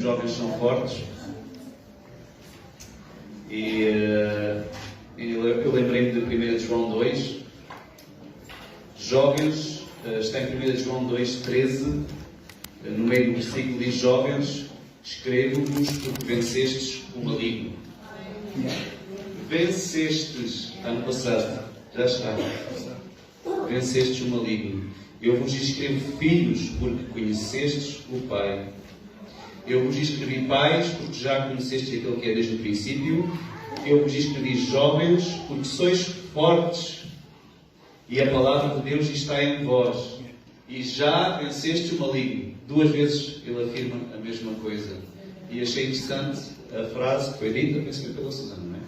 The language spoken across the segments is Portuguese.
jovens são fortes. E eu lembrei-me de 1 João 2. Jovens, está em 1 João 2,13. No meio do versículo diz: jovens, escrevo-vos porque vencestes o maligno. Vencestes, ano passado, já está. Vencestes o maligno. Eu vos escrevo filhos porque conhecestes o Pai. Eu vos escrevi pais porque já conhecestes aquele que é desde o princípio. Eu vos escrevi jovens porque sois fortes e a palavra de Deus está em vós. E já venceste o maligno. 2 vezes ele afirma a mesma coisa. E achei interessante a frase que foi dita, penso que pela Susana, não é?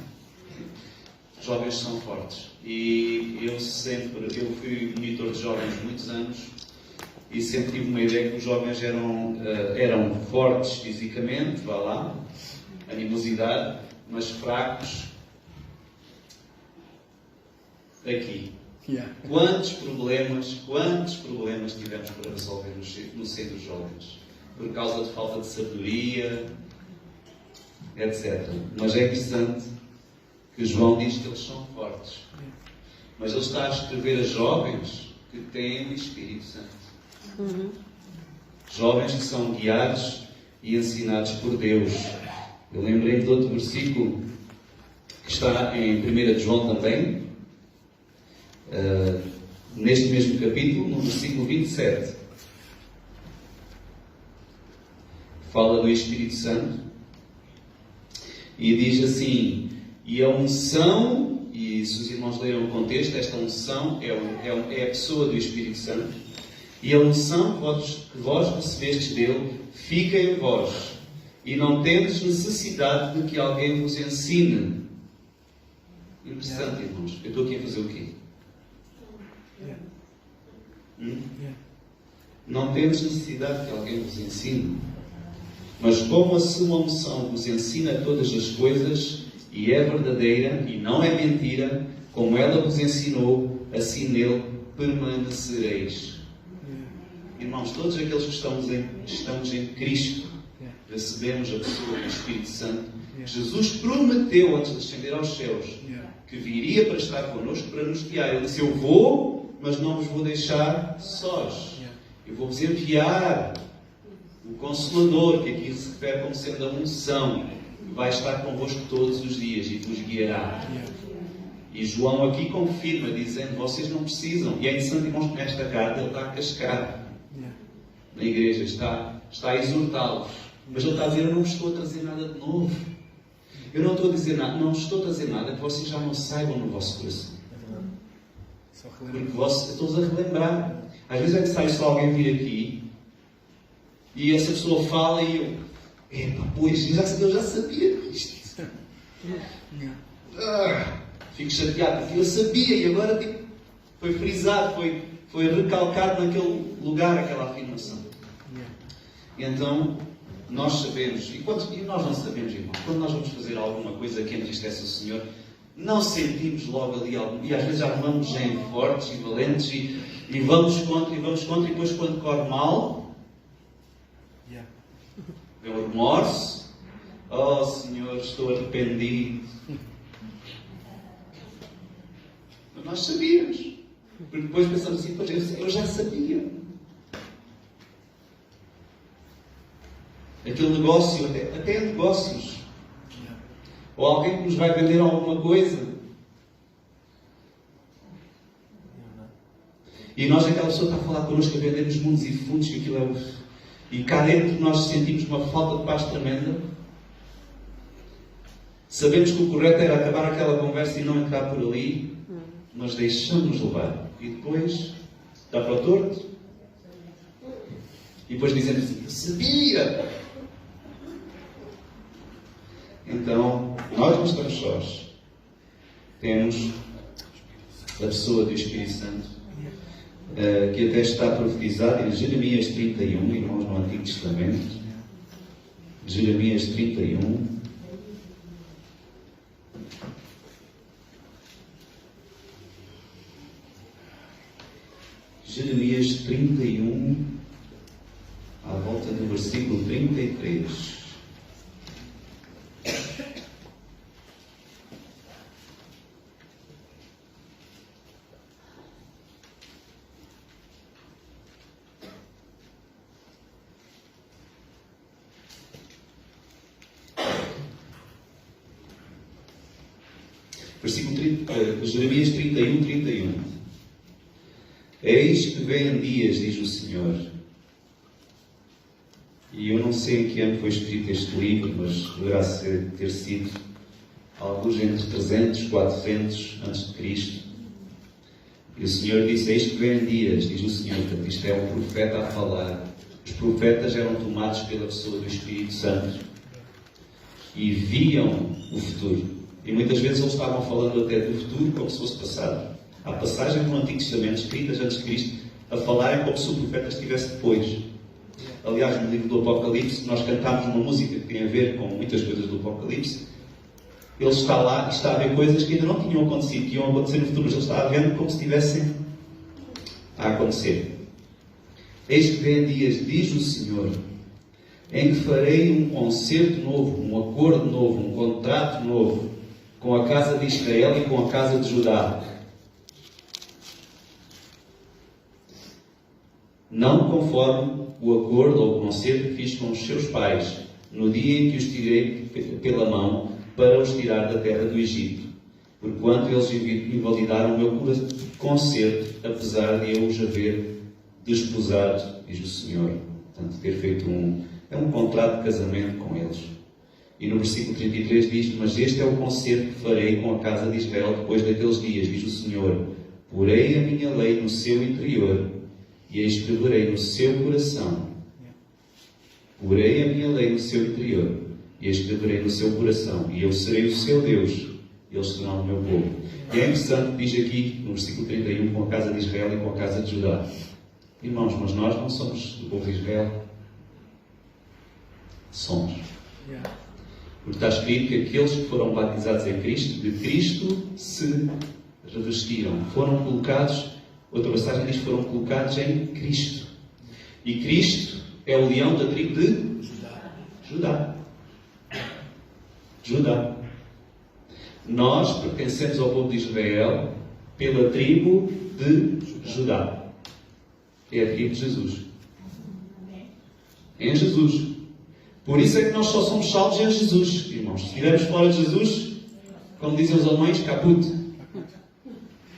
Jovens são fortes. E eu fui monitor de jovens muitos anos e sempre tive uma ideia que os jovens eram fortes fisicamente, vá lá, animosidade, mas fracos aqui. Quantos problemas tivemos para resolver no seio dos jovens? Por causa de falta de sabedoria, etc. Mas é interessante que João diz que eles são fortes. Mas ele está a escrever a jovens que têm o Espírito Santo. Jovens que são guiados e ensinados por Deus. Eu lembrei de outro versículo que está em 1 João também, neste mesmo capítulo, no versículo 27. Fala do Espírito Santo e diz assim: e a unção, e se os irmãos leram o contexto, esta unção é a pessoa do Espírito Santo, e a unção que vós recebestes dele fica em vós, e não tendes necessidade de que alguém vos ensine. Interessante, irmãos. Eu estou aqui a fazer o quê? Não tendes necessidade que alguém vos ensine. Mas como a sua unção vos ensina todas as coisas, e é verdadeira e não é mentira, como ela vos ensinou, assim nele permanecereis. Irmãos, todos aqueles que estamos em Cristo, recebemos a pessoa do Espírito Santo. Jesus prometeu, antes de ascender aos céus, que viria para estar connosco, para nos guiar. Ele disse: eu vou, mas não vos vou deixar sós. Eu vou-vos enviar o Consolador, que aqui se refere como sendo a unção, que vai estar convosco todos os dias e vos guiará. E João aqui confirma, dizendo: vocês não precisam. E é interessante, irmãos, que nesta carta ele está a cascar na igreja, está a exortá-los. Mas ele está a dizer: eu não vos estou a trazer nada de novo. Eu não estou a dizer nada, não vos estou a trazer nada que vocês já não saibam no vosso coração. Porque estou-vos a relembrar. Às vezes é necessário só alguém vir aqui e essa pessoa fala e eu: pois, eu já sabia disto. Fico chateado, porque eu sabia e agora foi frisado, foi recalcado naquele lugar aquela afirmação. E então, nós sabemos, e nós não sabemos, irmão, quando nós vamos fazer alguma coisa que entristece o Senhor, não sentimos logo ali algum, e às vezes armamos em fortes e valentes e vamos contra, e depois quando corre mal, vem o remorso: oh Senhor, estou arrependido. Mas nós sabíamos, porque depois pensamos assim: pois eu já sabia. Aquele negócio, até negócios, ou alguém que nos vai vender alguma coisa, e nós, aquela pessoa está a falar connosco a vender-nos mundos e fundos, que aquilo é e cá dentro nós sentimos uma falta de paz tremenda. Sabemos que o correto era acabar aquela conversa e não entrar por ali, mas deixamos levar. E depois dá para o torto. E depois dizemos assim: eu sabia! Então, nós não estamos sós. Temos a pessoa do Espírito Santo, que até está profetizado em Jeremias 31, irmãos, no Antigo Testamento. Jeremias 31. Jeremias 31, à volta do versículo 33. Versículo 30, Jeremias 31, 31. Eis que vêm dias, diz o Senhor. E eu não sei em que ano foi escrito este livro, mas poderá ter sido alguns entre 300 e 400 antes de Cristo. E o Senhor disse: eis que vêm dias, diz o Senhor. Portanto, isto é um profeta a falar. Os profetas eram tomados pela pessoa do Espírito Santo e viam o futuro. E muitas vezes eles estavam falando até do futuro como se fosse passado. Há passagens no Antigo Testamento escritas antes de Cristo a falarem como se o profeta estivesse depois. Aliás, no livro do Apocalipse, nós cantámos uma música que tem a ver com muitas coisas do Apocalipse. Ele está lá e está a ver coisas que ainda não tinham acontecido, que iam acontecer no futuro, mas ele está a ver como se estivessem a acontecer. Eis que vêm dias, diz o Senhor, em que farei um concerto novo, um acordo novo, um contrato novo, com a casa de Israel e com a casa de Judá. Não conforme o acordo ou o concerto que fiz com os seus pais, no dia em que os tirei pela mão, para os tirar da terra do Egito, porquanto eles invalidaram o meu concerto, apesar de eu os haver desposado, diz o Senhor. Portanto, ter feito um contrato de casamento com eles. E no versículo 33 diz: mas este é o concerto que farei com a casa de Israel depois daqueles dias, diz o Senhor. Porei a minha lei no seu interior e a escreverei no seu coração. Porei a minha lei no seu interior e a escreverei no seu coração, e eu serei o seu Deus, e eles serão o meu povo. E é interessante, diz aqui no versículo 31, com a casa de Israel e com a casa de Judá. Irmãos, mas nós não somos do povo de Israel. Somos. Porque está escrito que aqueles que foram batizados em Cristo, de Cristo se revestiram. Foram colocados, outra passagem diz que foram colocados em Cristo. E Cristo é o leão da tribo de Judá. Judá. Nós pertencemos ao povo de Israel pela tribo de Judá. É a tribo de Jesus. Em Jesus. Por isso é que nós só somos salvos em Jesus, irmãos. Se estivermos fora de Jesus, como dizem os alemães, caput.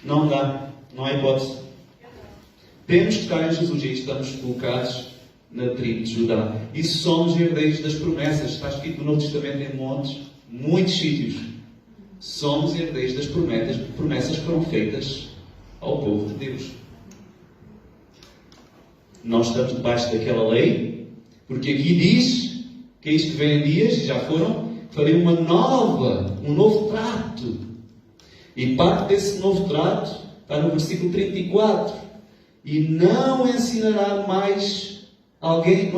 Não dá. Não há hipótese. Temos que estar em Jesus e estamos colocados na tribo de Judá. E somos herdeiros das promessas. Está escrito no Novo Testamento em montes, muitos sítios. Somos herdeiros das promessas que foram feitas ao povo de Deus. Não estamos debaixo daquela lei, porque aqui diz que isto vem dias, e já foram, farei um novo trato. E parte desse novo trato está no versículo 34. E não ensinará mais alguém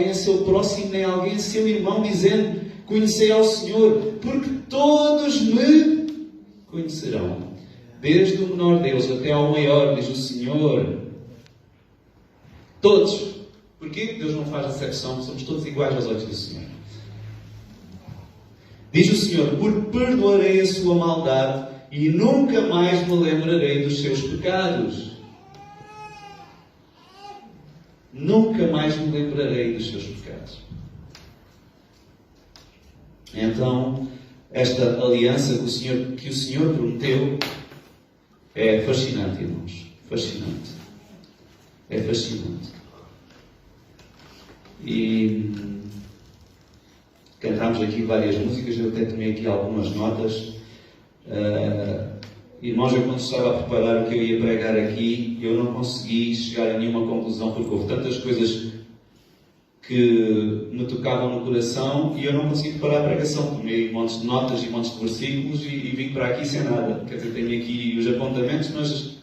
a seu próximo, nem alguém a seu irmão, dizendo: conhecei ao Senhor, porque todos me conhecerão, desde o menor deles até ao maior, diz o Senhor. Todos. Porquê? Deus não faz acepção, somos todos iguais aos olhos do Senhor. Diz o Senhor: porque perdoarei a sua maldade e nunca mais me lembrarei dos seus pecados. Nunca mais me lembrarei dos seus pecados. Então, esta aliança que o Senhor prometeu é fascinante, irmãos. Fascinante. É fascinante. E cantámos aqui várias músicas, eu até tomei aqui algumas notas. Irmãos, eu quando estava a preparar o que eu ia pregar aqui, eu não consegui chegar a nenhuma conclusão, porque houve tantas coisas que me tocavam no coração e eu não consegui preparar a pregação. Tomei montes de notas e montes de versículos e vim para aqui sem nada. Quer dizer, tenho aqui os apontamentos, mas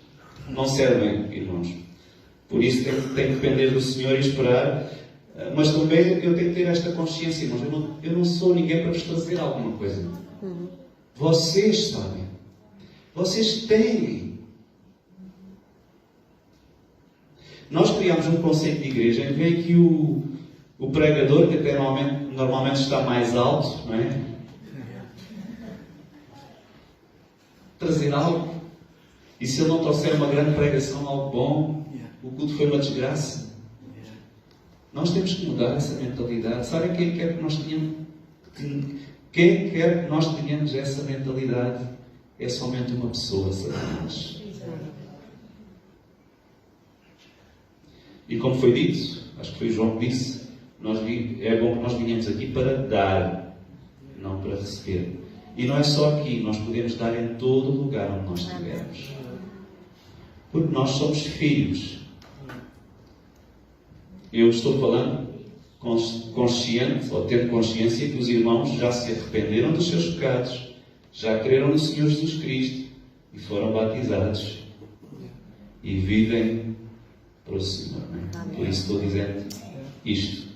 não servem, irmãos. Por isso tenho que depender do Senhor e esperar. Mas também eu tenho que ter esta consciência, irmãos. Eu não sou ninguém para vos trazer alguma coisa. Vocês sabem. Vocês têm. Nós criamos um conceito de igreja em que vem aqui o pregador, que até normalmente está mais alto, não é? Trazer algo. E se ele não trouxer uma grande pregação, algo bom, o culto foi uma desgraça. Nós temos que mudar essa mentalidade. Sabem quem quer que nós tenhamos essa mentalidade? é somente uma pessoa, Satanás. E como foi dito, acho que foi o João que disse, é bom que nós venhamos aqui para dar, não para receber. E não é só aqui, nós podemos dar em todo o lugar onde nós estivermos. Porque nós somos filhos. Eu estou falando consciente, ou tendo consciência, que os irmãos já se arrependeram dos seus pecados, já creram no Senhor Jesus Cristo e foram batizados e vivem para o Senhor. Por isso estou dizendo isto.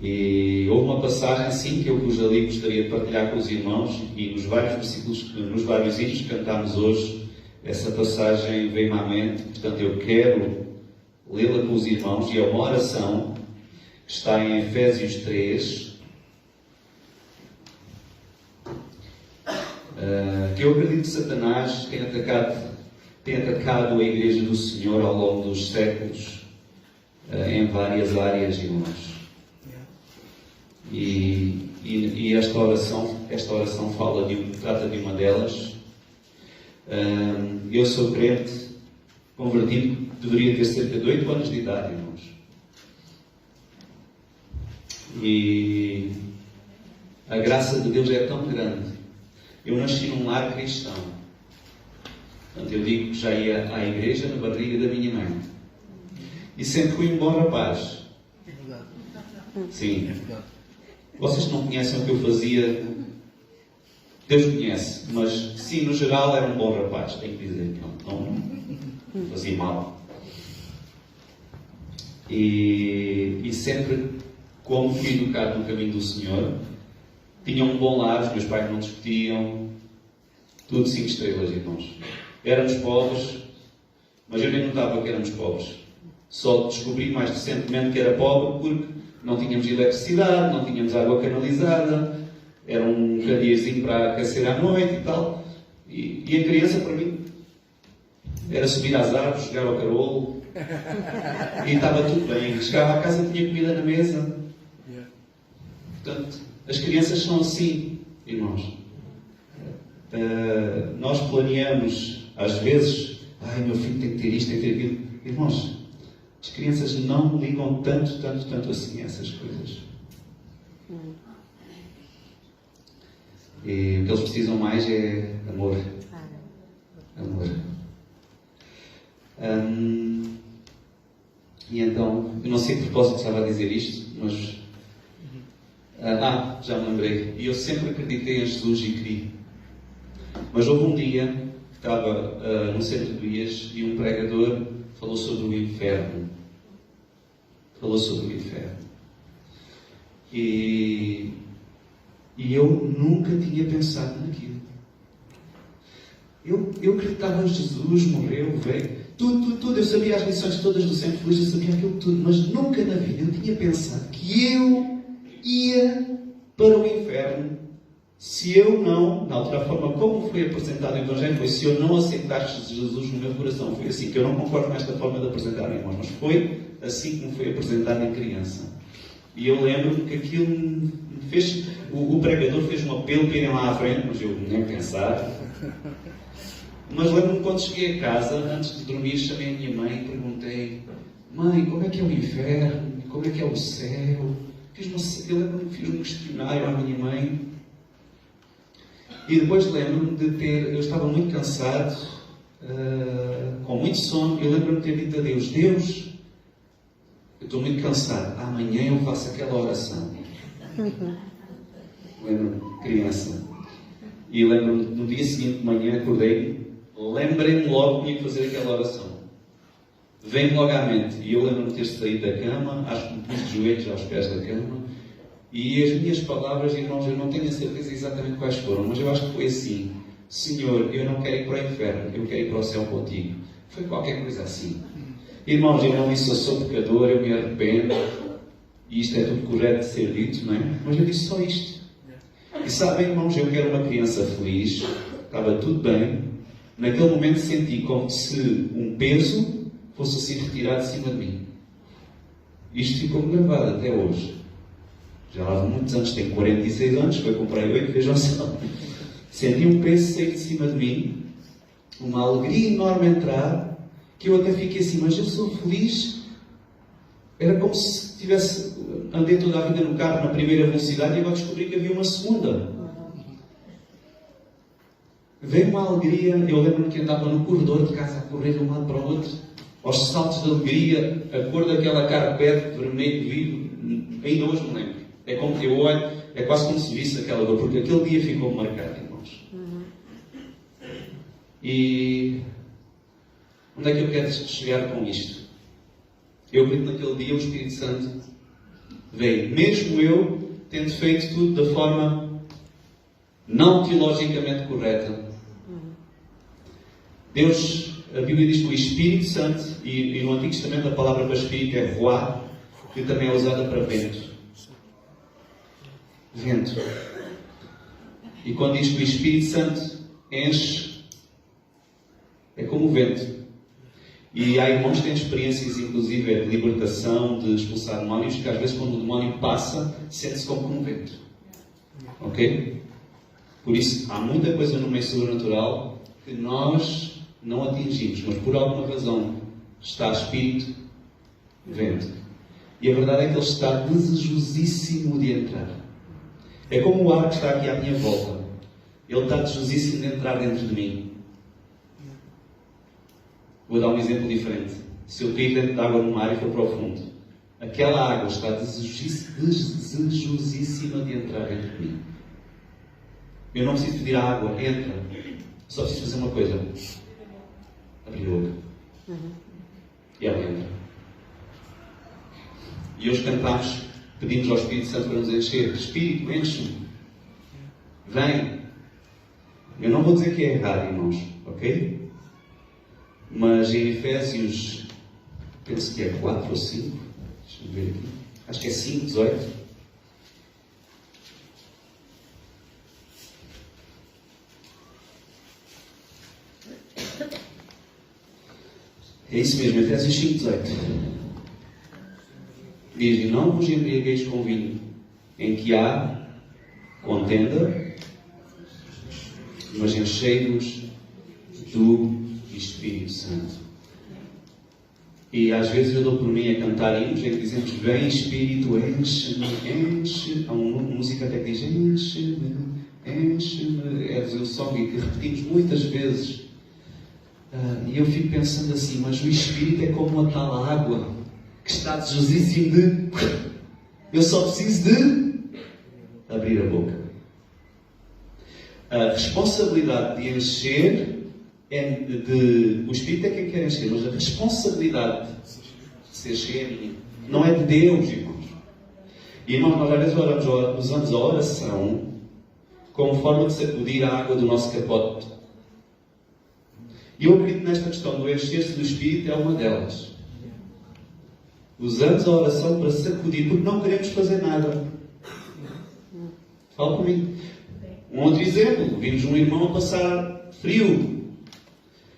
E houve uma passagem assim que eu vos ali gostaria de partilhar com os irmãos, e nos vários versículos, nos vários hinos que cantámos hoje, essa passagem veio-me à mente. Portanto, eu quero lê-la com os irmãos, e é uma oração que está em Efésios 3, que eu acredito que Satanás tem atacado a Igreja do Senhor ao longo dos séculos, em várias áreas, irmãos. E esta oração trata de uma delas. Eu sou crente, convertido, deveria ter cerca de 8 anos de idade, irmãos. E a graça de Deus é tão grande. Eu nasci num lar cristão. Portanto, eu digo que já ia à igreja na barriga da minha mãe. E sempre fui um bom rapaz. É verdade. Sim. É verdade. Vocês que não conhecem o que eu fazia, Deus conhece, mas sim, no geral era um bom rapaz, tenho que dizer, não fazia mal. E sempre, como fui educado no caminho do Senhor, tinha um bom lar, os meus pais não discutiam, tudo 5 estrelas, irmãos. Éramos pobres, mas eu nem notava que éramos pobres. Só descobri mais recentemente que era pobre porque não tínhamos eletricidade, não tínhamos água canalizada, era um candeiazinho para aquecer à noite e tal. E a criança, para mim, era subir às árvores, jogar ao carolo, e estava tudo bem. Chegava à casa e tinha comida na mesa. Portanto, as crianças são assim, irmãos. Nós planeamos, às vezes, meu filho tem que ter isto, tem que ter aquilo. Irmãos, as crianças não ligam tanto assim a essas coisas. E o que eles precisam mais é amor. Amor. E então, eu não sei que propósito estava a dizer isto, mas... já me lembrei. E eu sempre acreditei em Jesus e criei. Mas houve um dia que estava no centro de dias e um pregador falou sobre o inferno. E eu nunca tinha pensado naquilo. Eu acreditava em Jesus, morreu, veio, tudo. Eu sabia as lições todas do Sempre Feliz, eu sabia aquilo tudo, mas nunca na vida eu tinha pensado que eu ia para o inferno se eu não, na outra forma como foi apresentado o Evangelho, foi se eu não aceitasse Jesus no meu coração. Foi assim, que eu não concordo nesta forma de apresentar, irmãos, mas foi assim como foi apresentado em criança. E eu lembro-me que aquilo me fez... O pregador fez um apelo para irem lá à frente, mas eu nem pensar. Mas lembro-me quando cheguei a casa, antes de dormir, chamei a minha mãe e perguntei: mãe, como é que é o inferno? Como é que é o céu? Eu lembro-me que fiz um questionário à minha mãe. E depois lembro-me de ter... Eu estava muito cansado, com muito sono. Eu lembro-me de ter dito a Deus: Deus, eu estou muito cansado, amanhã eu faço aquela oração. Lembro-me, criança. E lembro-me, no dia seguinte de manhã, acordei, lembrei-me logo que tinha que fazer aquela oração. Vem-me logo à mente. E eu lembro-me de ter saído da cama, acho que me pus de joelhos aos pés da cama, e as minhas palavras, irmãos, eu não tenho a certeza exatamente quais foram, mas eu acho que foi assim: Senhor, eu não quero ir para o inferno, eu quero ir para o céu contigo. Foi qualquer coisa assim. Irmãos, eu não disse eu sou pecador, eu me arrependo, e isto é tudo correto de ser dito, não é? Mas eu disse só isto. E sabem, irmãos, eu quero uma criança feliz, estava tudo bem. Naquele momento senti como se um peso fosse assim retirado de cima de mim. Isto ficou-me gravado até hoje. Já há muitos anos, tenho 46 anos, foi comprei 8, vejam só. Senti um peso sair de cima de mim, uma alegria enorme entrar, que eu até fiquei assim, mas eu sou feliz. Era como se andei toda a vida no carro na primeira velocidade e agora descobri que havia uma segunda. Veio uma alegria, eu lembro-me que andava no corredor de casa a correr de um lado para o outro, aos saltos de alegria, a cor daquela carpete vermelho vivo, ainda hoje me lembro. É como eu olho, é quase como se visse aquela dor, porque aquele dia ficou marcado, irmãos. E onde é que eu quero chegar com isto? Eu acredito que naquele dia o Espírito Santo veio, mesmo eu tendo feito tudo da forma não teologicamente correta. Deus, a Bíblia diz que o Espírito Santo, e no Antigo Testamento a palavra para Espírito é ruá, que também é usada para vento. Vento. E quando diz que o Espírito Santo enche, é como o vento. E há irmãos que têm experiências, inclusive, de libertação, de expulsar demónios, que às vezes quando o demónio passa, sente-se como um vento. Ok? Por isso, há muita coisa no meio sobrenatural que nós não atingimos, mas por alguma razão está Espírito, vento. E a verdade é que Ele está desejosíssimo de entrar. É como o ar que está aqui à minha volta. Ele está desejosíssimo de entrar dentro de mim. Vou dar um exemplo diferente. Se eu cair dentro de água no mar e for profundo, aquela água está desejosíssima de entrar dentro de mim. Eu não preciso pedir a água, entra. Só preciso fazer uma coisa. Abrir a boca. E ela entra. E hoje cantamos, pedimos ao Espírito Santo para nos encher. Espírito, enche-me. Vem. Eu não vou dizer que é errado, irmãos. Ok? Mas em Efésios, penso que é 4 ou 5. Deixa-me ver aqui. Acho que é 5, 18. É isso mesmo, Efésios 5, 18. Diz: e não vos embriagueis com vinho, em que há contenda, mas enchei-vos do Espírito Santo. E às vezes eu dou por mim a cantar hinos em que dizemos: vem Espírito, enche-me, enche. Há uma música até que diz: enche-me, enche-me. É o som que repetimos muitas vezes. E eu fico pensando assim, mas o Espírito é como uma tal água que está desejosíssimo de... Eu só preciso de abrir a boca. A responsabilidade de encher é de... O Espírito é quem quer encher, mas a responsabilidade de ser cheio é minha. Não é de Deus, irmãos. E irmãos, nós às vezes usamos a oração como forma de sacudir a água do nosso capote. E eu acredito nesta questão do encher-se do Espírito é uma delas. Usamos a oração para sacudir, porque não queremos fazer nada. Fala comigo. Um outro exemplo, vimos um irmão a passar frio.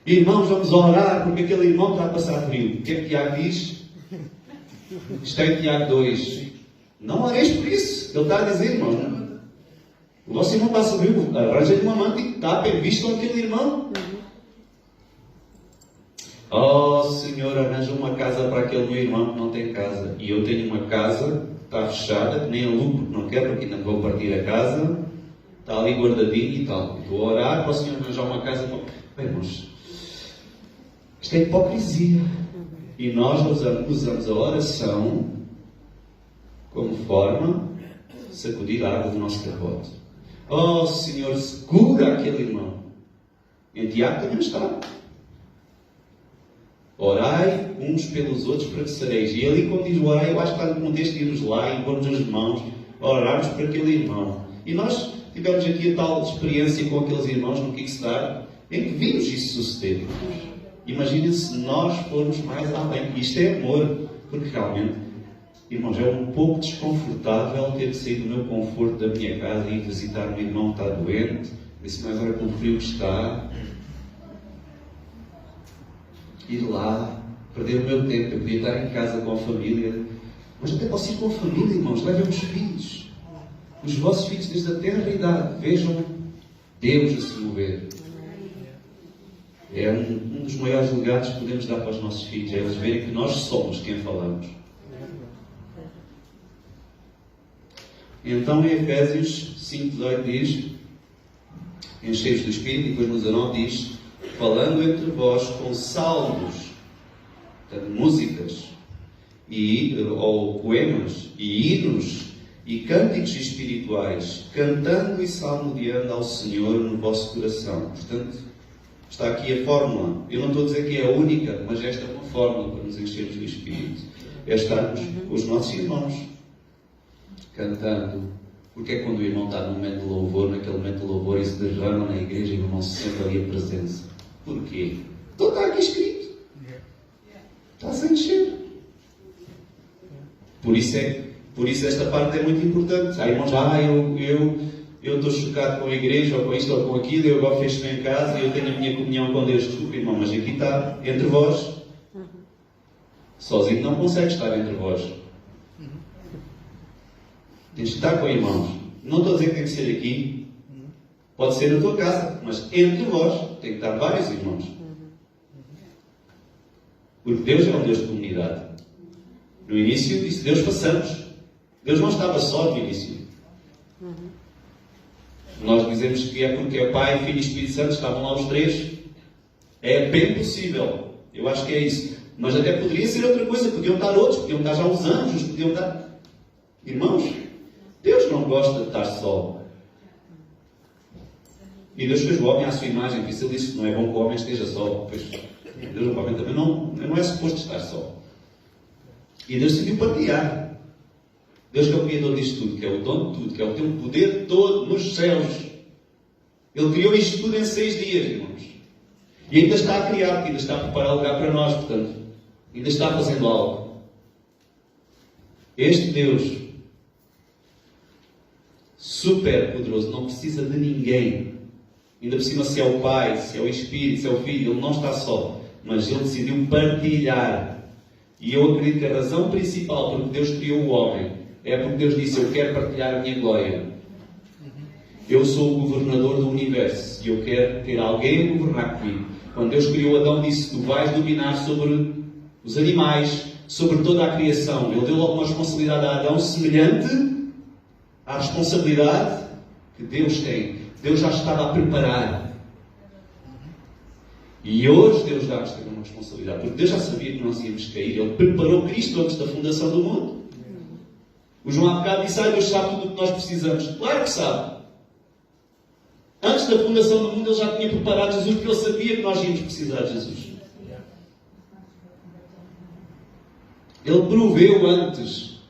Irmãos, vamos orar porque aquele irmão está a passar frio. O que é que Tiago diz? Está em Tiago 2. Não oreis por isso. Ele está a dizer, irmão, o vosso irmão passa frio, arranja-lhe uma manta e tapem, vistam aquele irmão. Oh, Senhor, arranja uma casa para aquele meu irmão que não tem casa. E eu tenho uma casa, está fechada, que nem alugo porque não quero, porque ainda vou partir a casa. Está ali guardadinho e tal. Vou orar para o Senhor arranjar uma casa para... Bem, irmãos, isto é hipocrisia. E nós usamos a oração como forma de sacudir a água do nosso capote. Oh, Senhor, segura aquele irmão. Em Tiago também está. Orai uns pelos outros para que sareis. E ali quando diz orai, eu acho que está no contexto de irmos lá e pôrmos as mãos, orarmos para aquele irmão. E nós tivemos aqui a tal experiência com aqueles irmãos no Kickstarter, em que vimos isso suceder. Imaginem se nós formos mais além. Isto é amor, porque realmente, irmãos, é um pouco desconfortável ter que sair do meu conforto da minha casa e ir visitar um irmão que está doente, disse mais agora pelo frio que está. Ir lá, perder o meu tempo, eu podia estar em casa com a família, mas até posso ir com a família, irmãos, levem os filhos, os vossos filhos desde a tenra idade, vejam Deus a se mover. É um dos maiores legados que podemos dar para os nossos filhos, é eles verem que nós somos quem falamos. Então em Efésios 5:18 diz: enchei-vos do Espírito, e depois no 19 diz: falando entre vós com salmos, portanto, músicas, ou poemas, e hinos, e cânticos espirituais, cantando e salmodiando ao Senhor no vosso coração. Portanto, está aqui a fórmula. Eu não estou a dizer que é a única, mas esta é uma fórmula para nos enchermos do Espírito. É estarmos com os nossos irmãos, cantando. Porque é quando o irmão está num momento de louvor, naquele momento de louvor, e se derrama na igreja e o irmão se sente ali a presença. Porquê? Então está aqui escrito. Está-se a encher. Por isso esta parte é muito importante. Há irmãos, eu estou chocado com a igreja, ou com isto, ou com aquilo, eu agora fecho-me em casa e eu tenho a minha comunhão com Deus. Desculpa, irmão, mas aqui está, entre vós. Sozinho não consegue estar entre vós. Tens de estar com irmãos. Não estou a dizer que tem que ser aqui. Pode ser na tua casa, mas entre vós tem que estar vários irmãos. Porque Deus é um Deus de comunidade. No início disse: Deus façamos. Deus não estava só no início. Nós dizemos que é porque é Pai, Filho e Espírito Santo, estavam lá os três. É bem possível. Eu acho que é isso. Mas até poderia ser outra coisa. Podiam estar outros, podiam estar já os anjos, podiam estar... Irmãos, Deus não gosta de estar só. E Deus fez o homem à sua imagem. Por isso Ele disse que não é bom que o homem esteja só. Pois, Deus, o homem também não é suposto estar só. E Deus decidiu partilhar. Deus que é o Criador disto tudo, que é o dono de tudo, que é o teu poder todo nos céus. Ele criou isto tudo em 6 dias, irmãos. E ainda está a criar, porque ainda está a preparar lugar para nós, portanto, ainda está fazendo algo. Este Deus, super poderoso, não precisa de ninguém. Ainda por cima, se é o Pai, se é o Espírito, se é o Filho, Ele não está só. Mas Ele decidiu partilhar. E eu acredito que a razão principal porque Deus criou o homem é porque Deus disse: eu quero partilhar a minha glória. Eu sou o governador do universo e eu quero ter alguém a governar comigo. Quando Deus criou Adão, disse: tu vais dominar sobre os animais, sobre toda a criação. Ele deu logo uma responsabilidade a Adão semelhante à responsabilidade que Deus tem. Deus já estava a preparar. E hoje Deus dá-nos também uma responsabilidade, porque Deus já sabia que nós íamos cair. Ele preparou Cristo antes da fundação do mundo. O João há bocado disse: Deus sabe tudo o que nós precisamos. Claro que sabe. Antes da fundação do mundo Ele já tinha preparado Jesus, porque Ele sabia que nós íamos precisar de Jesus. Ele proveu antes.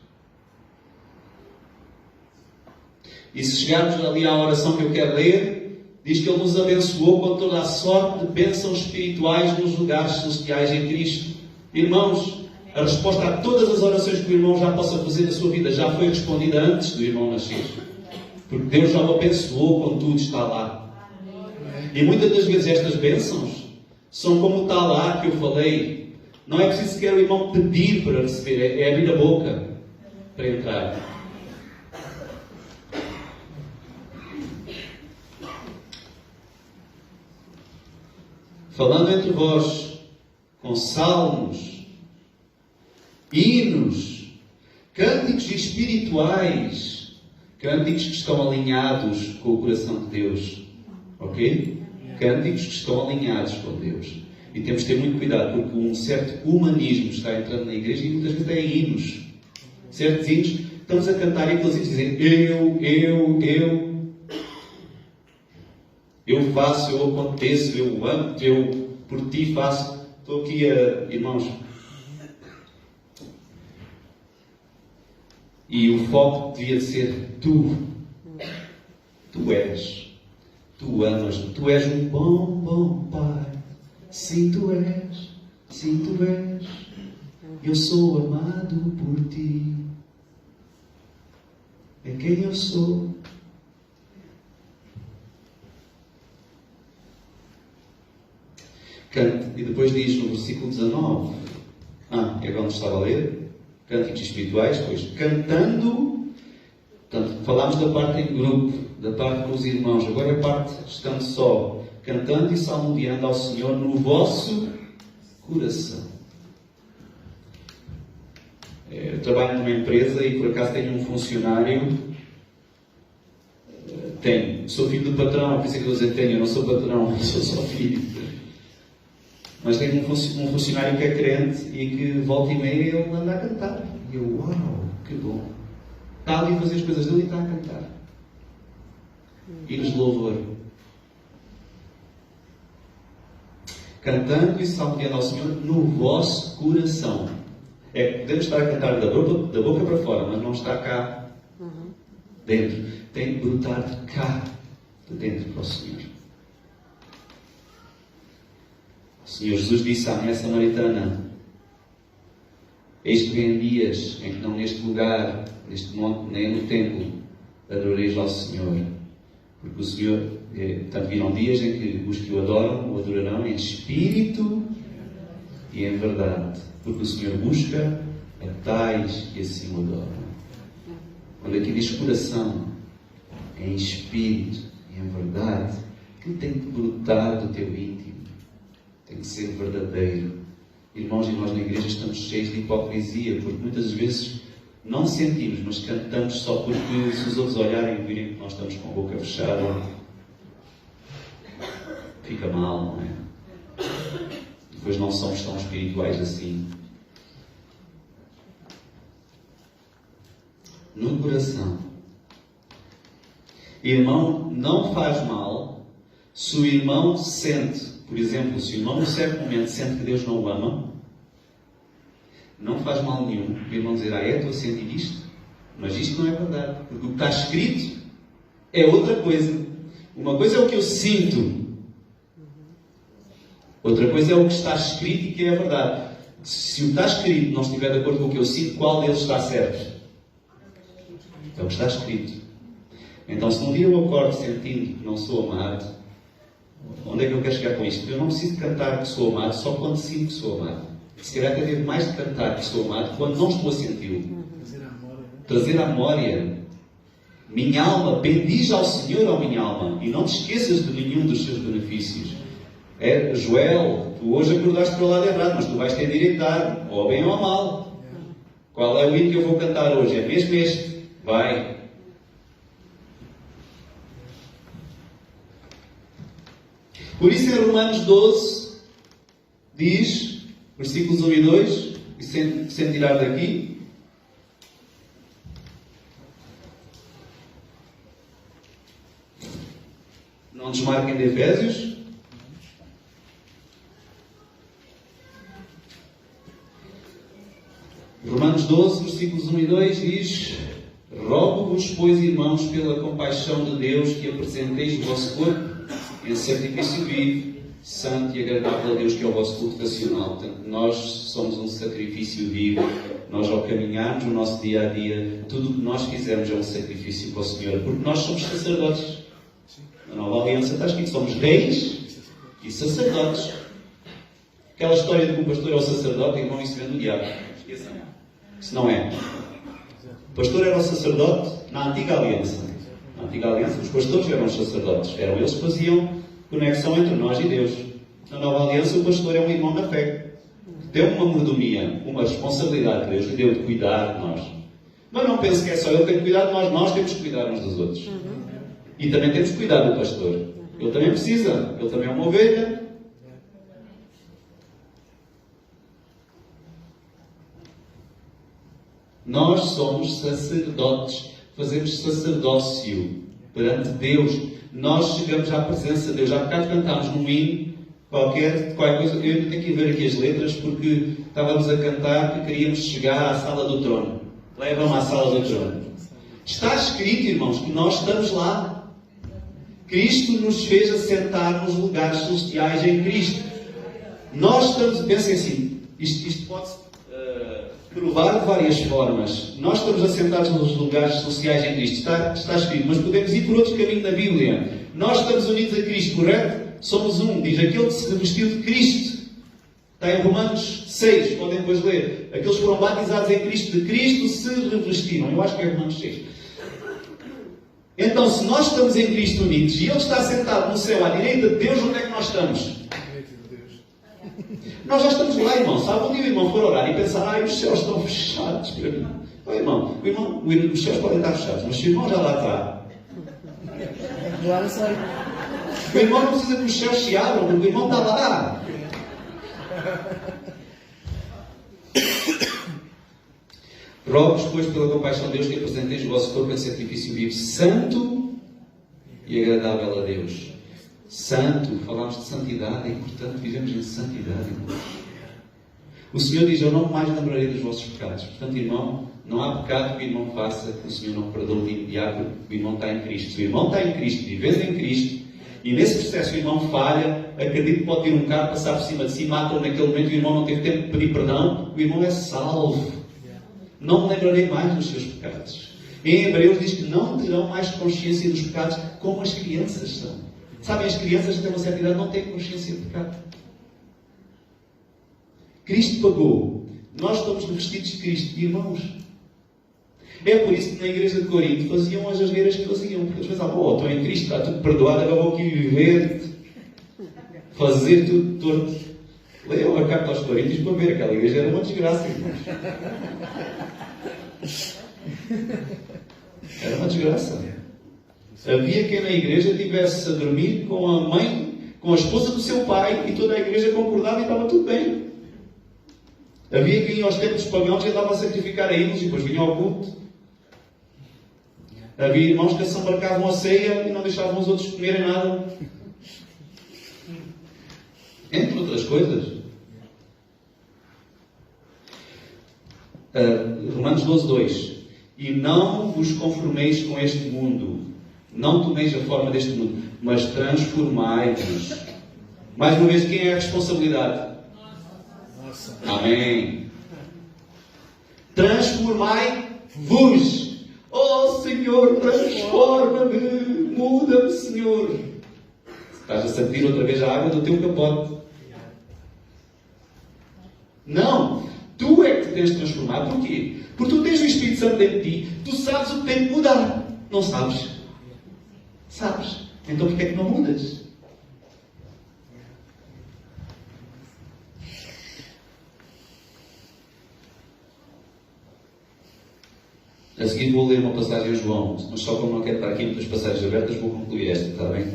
E se chegarmos ali à oração que eu quero ler, diz que Ele nos abençoou com toda a sorte de bênçãos espirituais nos lugares celestiais em Cristo. Irmãos, a resposta a todas as orações que o irmão já possa fazer na sua vida já foi respondida antes do irmão nascer. Porque Deus já o abençoou com tudo está lá. E muitas das vezes estas bênçãos são como o tal lá que eu falei. Não é preciso sequer o irmão pedir para receber, é abrir a boca para entrar. Falando entre vós com salmos, hinos, cânticos espirituais, cânticos que estão alinhados com o coração de Deus. Ok? Cânticos que estão alinhados com Deus. E temos de ter muito cuidado, porque um certo humanismo está entrando na igreja e muitas vezes é hinos. Certos hinos, estamos a cantar e aqueles hinos dizem eu faço, eu aconteço, eu amo, eu por ti faço. Estou aqui irmãos. E o foco devia ser tu. Tu és. Tu amas. Tu és um bom Pai. Sim, tu és. Sim, tu és. Eu sou amado por ti. É quem eu sou. Cante, e depois diz no versículo 19, é quando estava a ler, cânticos espirituais, pois cantando Portanto, falámos da parte em grupo, da parte com os irmãos. Agora a parte estando só, cantando e salmodiando ao Senhor no vosso coração. Eu trabalho numa empresa e por acaso tenho um funcionário. Sou filho do patrão, por isso é que eu tenho, eu não sou patrão, eu sou só filho. Mas tenho um funcionário que é crente e que volta e meia ele anda a cantar. E eu, uau, que bom. Está ali a fazer as coisas dele e está a cantar. Hinos de louvor. Cantando e salmodiando ao Senhor no vosso coração. Podemos estar a cantar da boca para fora, mas não está cá dentro. Tem que brotar de cá, de dentro para o Senhor. O Senhor Jesus disse à mulher samaritana: eis que vem dias em que não neste lugar, neste monte, nem no templo, adoreis ao Senhor. Porque o Senhor, portanto, virão dias em que os que o adoram, o adorarão em espírito e em verdade. Porque o Senhor busca a tais que assim o adoram. Quando aqui diz coração, em espírito e em verdade, que tem que brotar do teu íntimo. Tem que ser verdadeiro. Irmãos, e nós na igreja estamos cheios de hipocrisia, porque muitas vezes não sentimos, mas cantamos só porque se os outros olharem e virem que nós estamos com a boca fechada, fica mal, não é? Depois não somos tão espirituais assim. No coração. Irmão, não faz mal se o irmão sente, por exemplo, se o irmão num certo momento sente que Deus não o ama, não faz mal nenhum o irmão dizer: estou a sentir isto, mas isto não é verdade, porque o que está escrito é outra coisa. Uma coisa é o que eu sinto, outra coisa é o que está escrito e que é a verdade. Se o que está escrito não estiver de acordo com o que eu sinto, qual deles está certo? É o que está escrito. Então, se um dia eu acordo sentindo que não sou amado, onde é que eu quero chegar com isto? Eu não preciso cantar que sou amado só quando sinto que sou amado. Se calhar eu devo mais de cantar que sou amado quando não estou a senti-lo. Trazer à memória. Minha alma, bendize ao Senhor, ó minha alma, e não te esqueças de nenhum dos seus benefícios. Joel, tu hoje acordaste para o lado errado, mas tu vais ter direito a dar, ou ao bem ou ao mal. Qual é o hino que eu vou cantar hoje? É mesmo este. Vai. Por isso em Romanos 12 diz, versículos 1 e 2, e sem tirar daqui, não desmarquem de Efésios. Romanos 12, versículos 1 e 2 diz: rogo-vos, pois, irmãos, pela compaixão de Deus, que apresenteis o vosso corpo em sacrifício vivo, santo e agradável a Deus, que é o vosso culto racional. Portanto, nós somos um sacrifício vivo. Nós, ao caminharmos no nosso dia a dia, tudo o que nós fizermos é um sacrifício para o Senhor, porque nós somos sacerdotes. Na Nova Aliança está escrito: somos reis e sacerdotes. Aquela história de que o pastor é o sacerdote, irmão, isso vem do diabo. Esqueçam. Isso não é. O pastor era o sacerdote na Antiga Aliança. Na Antiga Aliança, os pastores eram os sacerdotes. Eram eles que faziam conexão entre nós e Deus. Na Nova Aliança, o pastor é um irmão na fé. Tem uma mordomia, uma responsabilidade que Deus lhe deu de cuidar de nós. Mas não pense que é só ele que tem que cuidar de nós. Nós temos que cuidar uns dos outros. E também temos que cuidar do pastor. Ele também precisa. Ele também é uma ovelha. Nós somos sacerdotes, fazemos sacerdócio perante Deus. Nós chegamos à presença de Deus. Há bocado cantámos num hino qualquer coisa. Eu tenho que ver aqui as letras porque estávamos a cantar que queríamos chegar à sala do trono. Levam-me à sala do trono. Está escrito, irmãos, que nós estamos lá. Cristo nos fez assentar nos lugares celestiais em Cristo. Nós estamos, pensem assim, isto pode-se provar de várias formas. Nós estamos assentados nos lugares celestiais em Cristo. Está escrito, mas podemos ir por outro caminho na Bíblia. Nós estamos unidos a Cristo, correto? Somos um. Diz aquele que se revestiu de Cristo. Está em Romanos 6, podem depois ler. Aqueles que foram batizados em Cristo, de Cristo se revestiram. Eu acho que é Romanos 6. Então, se nós estamos em Cristo unidos e Ele está sentado no céu à direita de Deus, onde é que nós estamos? Nós já estamos lá, irmão. Sabe, um dia o irmão for orar e pensar, ai, os céus estão fechados para mim. Oh, irmão, os céus podem estar fechados, mas se o irmão já lá está, Já não sei. o irmão não precisa que os céus se abram, o irmão está lá. Rogo-vos, pois, pela compaixão de Deus, que apresenteis o vosso corpo em sacrifício vivo, santo e agradável a Deus. Santo, falámos de santidade, é importante vivemos em santidade. O Senhor diz, eu não mais lembrarei dos vossos pecados. Portanto, irmão, não há pecado que o irmão faça que o Senhor não perdoe de imediato, porque o irmão está em Cristo. Se o irmão está em Cristo, vivendo em Cristo, e nesse processo o irmão falha, acredito que pode vir um carro, passar por cima de si, mata-o naquele momento e o irmão não teve tempo de pedir perdão, o irmão é salvo. Não me lembrarei mais dos seus pecados. Em Hebreus diz que não terão mais consciência dos pecados como as crianças são. Sabem, as crianças até uma certa idade não têm consciência de pecado. Cristo pagou. Nós estamos revestidos de Cristo. Irmãos, é por isso que na igreja de Corinto faziam as asneiras que faziam. Porque eles pensavam, oh, estou em Cristo, está tudo perdoado, agora vou aqui viver, fazer tudo torto. Leiam a carta aos Coríntios para ver, aquela igreja era uma desgraça, irmãos. Era uma desgraça. Havia quem na igreja estivesse a dormir com a mãe, com a esposa do seu pai, e toda a igreja concordava e estava tudo bem. Havia quem ia aos templos pagãos e andava a sacrificar a ídolos e depois vinha ao culto. Havia irmãos que assambarcavam a ceia e não deixavam os outros comerem nada. Entre outras coisas. Romanos 12:2. E não vos conformeis com este mundo. Não tomeis a forma deste mundo, mas transformai-vos. Mais uma vez, quem é a responsabilidade? Nossa. Amém. Transformai-vos. Oh Senhor, transforma-me. Muda-me, Senhor. Estás a sentir outra vez a água do teu capote. Não. Tu é que te tens de transformar. Porquê? Porque tu tens o Espírito Santo dentro de ti. Tu sabes o que tem que mudar. Não sabes? Sabes? Então porquê é que não mudas? A seguir vou ler uma passagem a João, mas só como não quero estar aqui muitas passagens abertas, vou concluir esta, está bem?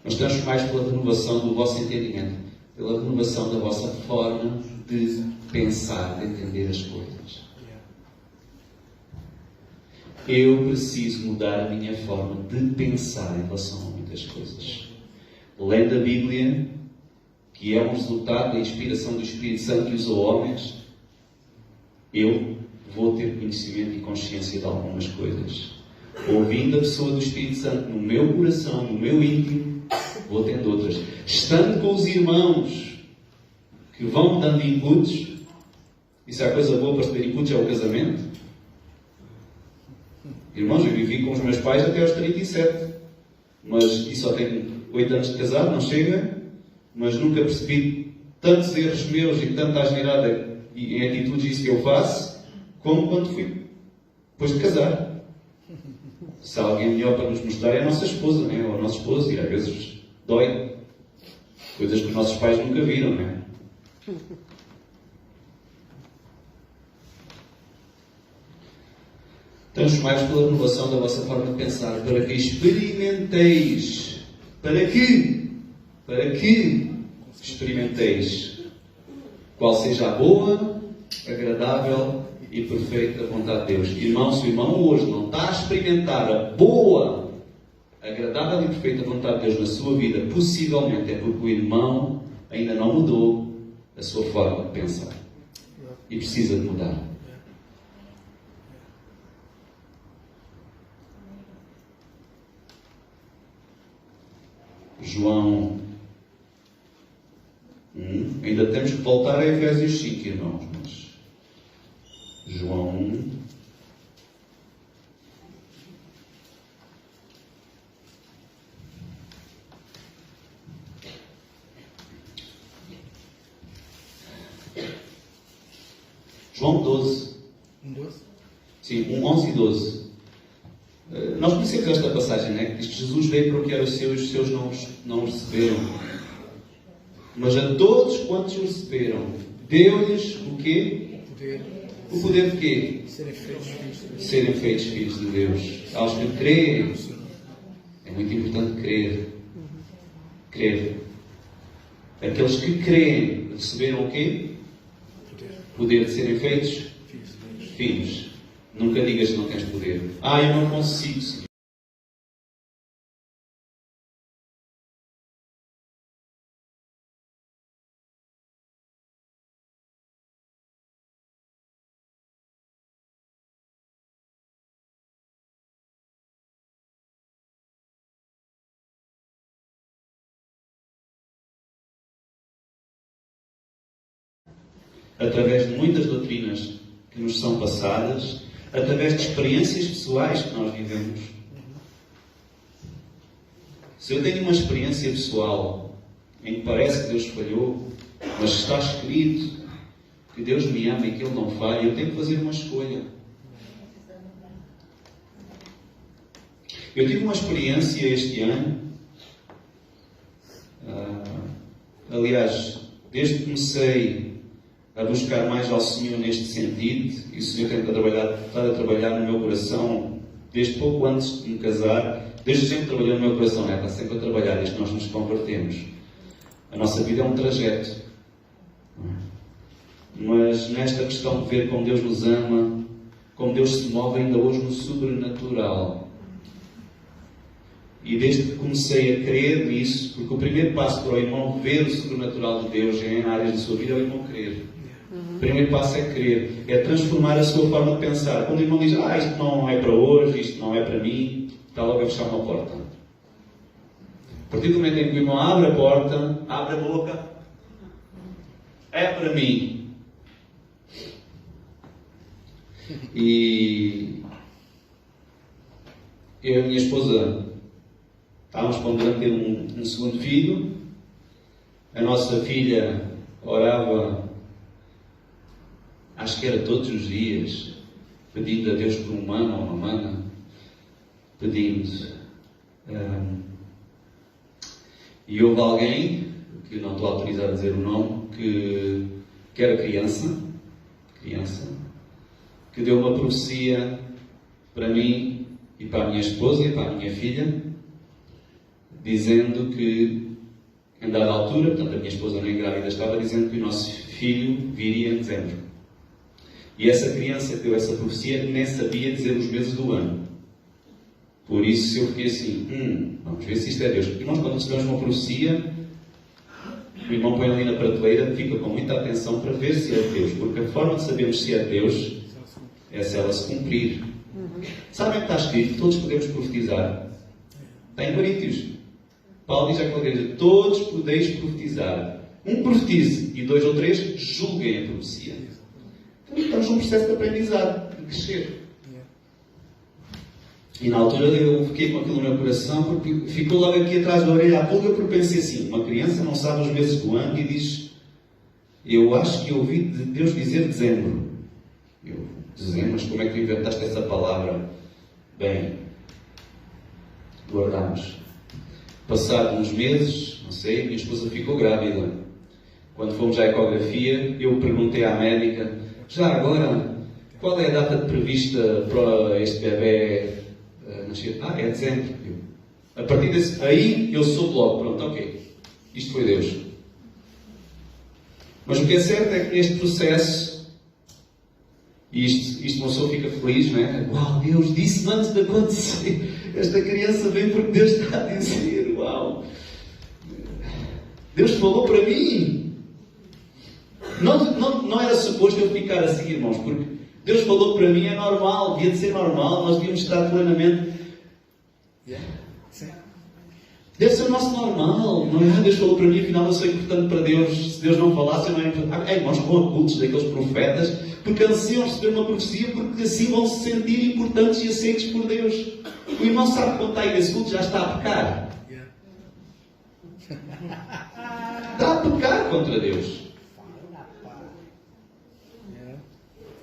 Mas transformais pela renovação do vosso entendimento, pela renovação da vossa forma de pensar, de entender as coisas. Eu preciso mudar a minha forma de pensar em relação a muitas coisas. Lendo a Bíblia, que é um resultado da inspiração do Espírito Santo que usou homens, eu vou ter conhecimento e consciência de algumas coisas. Ouvindo a pessoa do Espírito Santo no meu coração, no meu íntimo, vou tendo outras. Estando com os irmãos que vão dando inputs, isso é a coisa boa para receber inputs, é o casamento. Irmãos, eu vivi com os meus pais até aos 37. E só tenho 8 anos de casado, não chega. Mas nunca percebi tantos erros meus e tanta asneirada em atitudes isso que eu faço, como quando fui depois de casar. Se há alguém melhor para nos mostrar é a nossa esposa, não é? Ou o nosso esposo, e às vezes dói. Coisas que os nossos pais nunca viram, não é? Transformai-vos pela renovação da vossa forma de pensar, para que experimenteis. Para que experimenteis qual seja a boa, agradável e perfeita vontade de Deus. Irmão, se o irmão hoje não está a experimentar a boa, agradável e perfeita vontade de Deus na sua vida, possivelmente é porque o irmão ainda não mudou a sua forma de pensar. E precisa de mudar. João 1. Ainda temos que voltar a Efésios 5, irmãos. Mas João 1. João 12. 12? Sim, 11 e 12. Nós conhecemos esta passagem, né? Que diz que Jesus veio para o que era seu e os seus não o receberam. Mas a todos quantos o receberam, deu-lhes o quê? O poder de quê? Serem feitos filhos de Deus. Aos que creem. É muito importante crer. Crer. Aqueles que creem receberam o quê? Poder de serem feitos filhos. Nunca digas que não tens poder. Eu não consigo, Senhor. Através de muitas doutrinas que nos são passadas, através de experiências pessoais que nós vivemos. Se eu tenho uma experiência pessoal em que parece que Deus falhou, mas está escrito que Deus me ama e que Ele não falha, eu tenho que fazer uma escolha. Eu tive uma experiência este ano, aliás, desde que comecei a buscar mais ao Senhor neste sentido, e o Senhor tem estado a trabalhar no meu coração desde pouco antes de me casar, desde sempre trabalhou no meu coração, está sempre a trabalhar, desde que nós nos convertemos. A nossa vida é um trajeto. Mas nesta questão de ver como Deus nos ama, como Deus se move ainda hoje no sobrenatural. E desde que comecei a crer nisso, porque o primeiro passo para o irmão ver o sobrenatural de Deus em áreas da sua vida é o irmão crer. O primeiro passo é crer, é transformar a sua forma de pensar. Quando o irmão diz, isto não é para hoje, isto não é para mim, está logo a fechar uma porta. A partir do momento em que o irmão abre a porta, abre a boca, é para mim. E eu e a minha esposa estávamos ponderando ter um segundo filho. A nossa filha orava, acho que era todos os dias, pedindo a Deus por um mano ou uma mana, pedindo. E houve alguém, que não estou autorizado a dizer o nome, que era criança, que deu uma profecia para mim e para a minha esposa e para a minha filha, dizendo que, em dada altura, portanto a minha esposa nem grávida estava, dizendo que o nosso filho viria em dezembro. E essa criança que deu essa profecia nem sabia dizer os meses do ano. Por isso eu fiquei assim, vamos ver se isto é Deus. Porque nós, quando recebemos uma profecia, o irmão põe ali na prateleira, fica com muita atenção para ver se é Deus. Porque a forma de sabermos se é Deus é se ela se cumprir. Sabem que está escrito? Todos podemos profetizar. Está em Coríntios. Paulo diz àquela igreja, todos podeis profetizar. Um profetize e 2 ou 3 julguem a profecia. Então estamos num processo de aprendizado, de crescer. E na altura eu fiquei com aquilo no meu coração, porque ficou logo aqui atrás da orelha a pulga, porque pensei assim, uma criança não sabe os meses do ano e diz, eu acho que ouvi Deus dizer dezembro. Dezembro, mas como é que inventaste essa palavra? Bem, guardamos. Passados uns meses, não sei, minha esposa ficou grávida. Quando fomos à ecografia, eu perguntei à médica, já agora, qual é a data prevista para este bebê nascer? É dezembro. A partir desse, aí eu soube logo, pronto, ok. Isto foi Deus. Mas o que é certo é que neste processo, e isto uma pessoa fica feliz, não é? Uau, Deus disse-me antes de acontecer. Esta criança vem porque Deus está a dizer, uau. Deus falou para mim. Não era suposto eu ficar assim, irmãos, porque Deus falou para mim, é normal, devia de ser normal, nós devíamos estar plenamente. Deve ser o nosso normal, não é? Deus falou para mim, afinal eu sou importante para Deus. Se Deus não falasse, eu não era importante. Irmãos, vão a cultos daqueles profetas, porque anseiam receber uma profecia, porque assim vão se sentir importantes e aceitos por Deus. O irmão sabe que quando está aí nesse culto já está a pecar. Está a pecar contra Deus.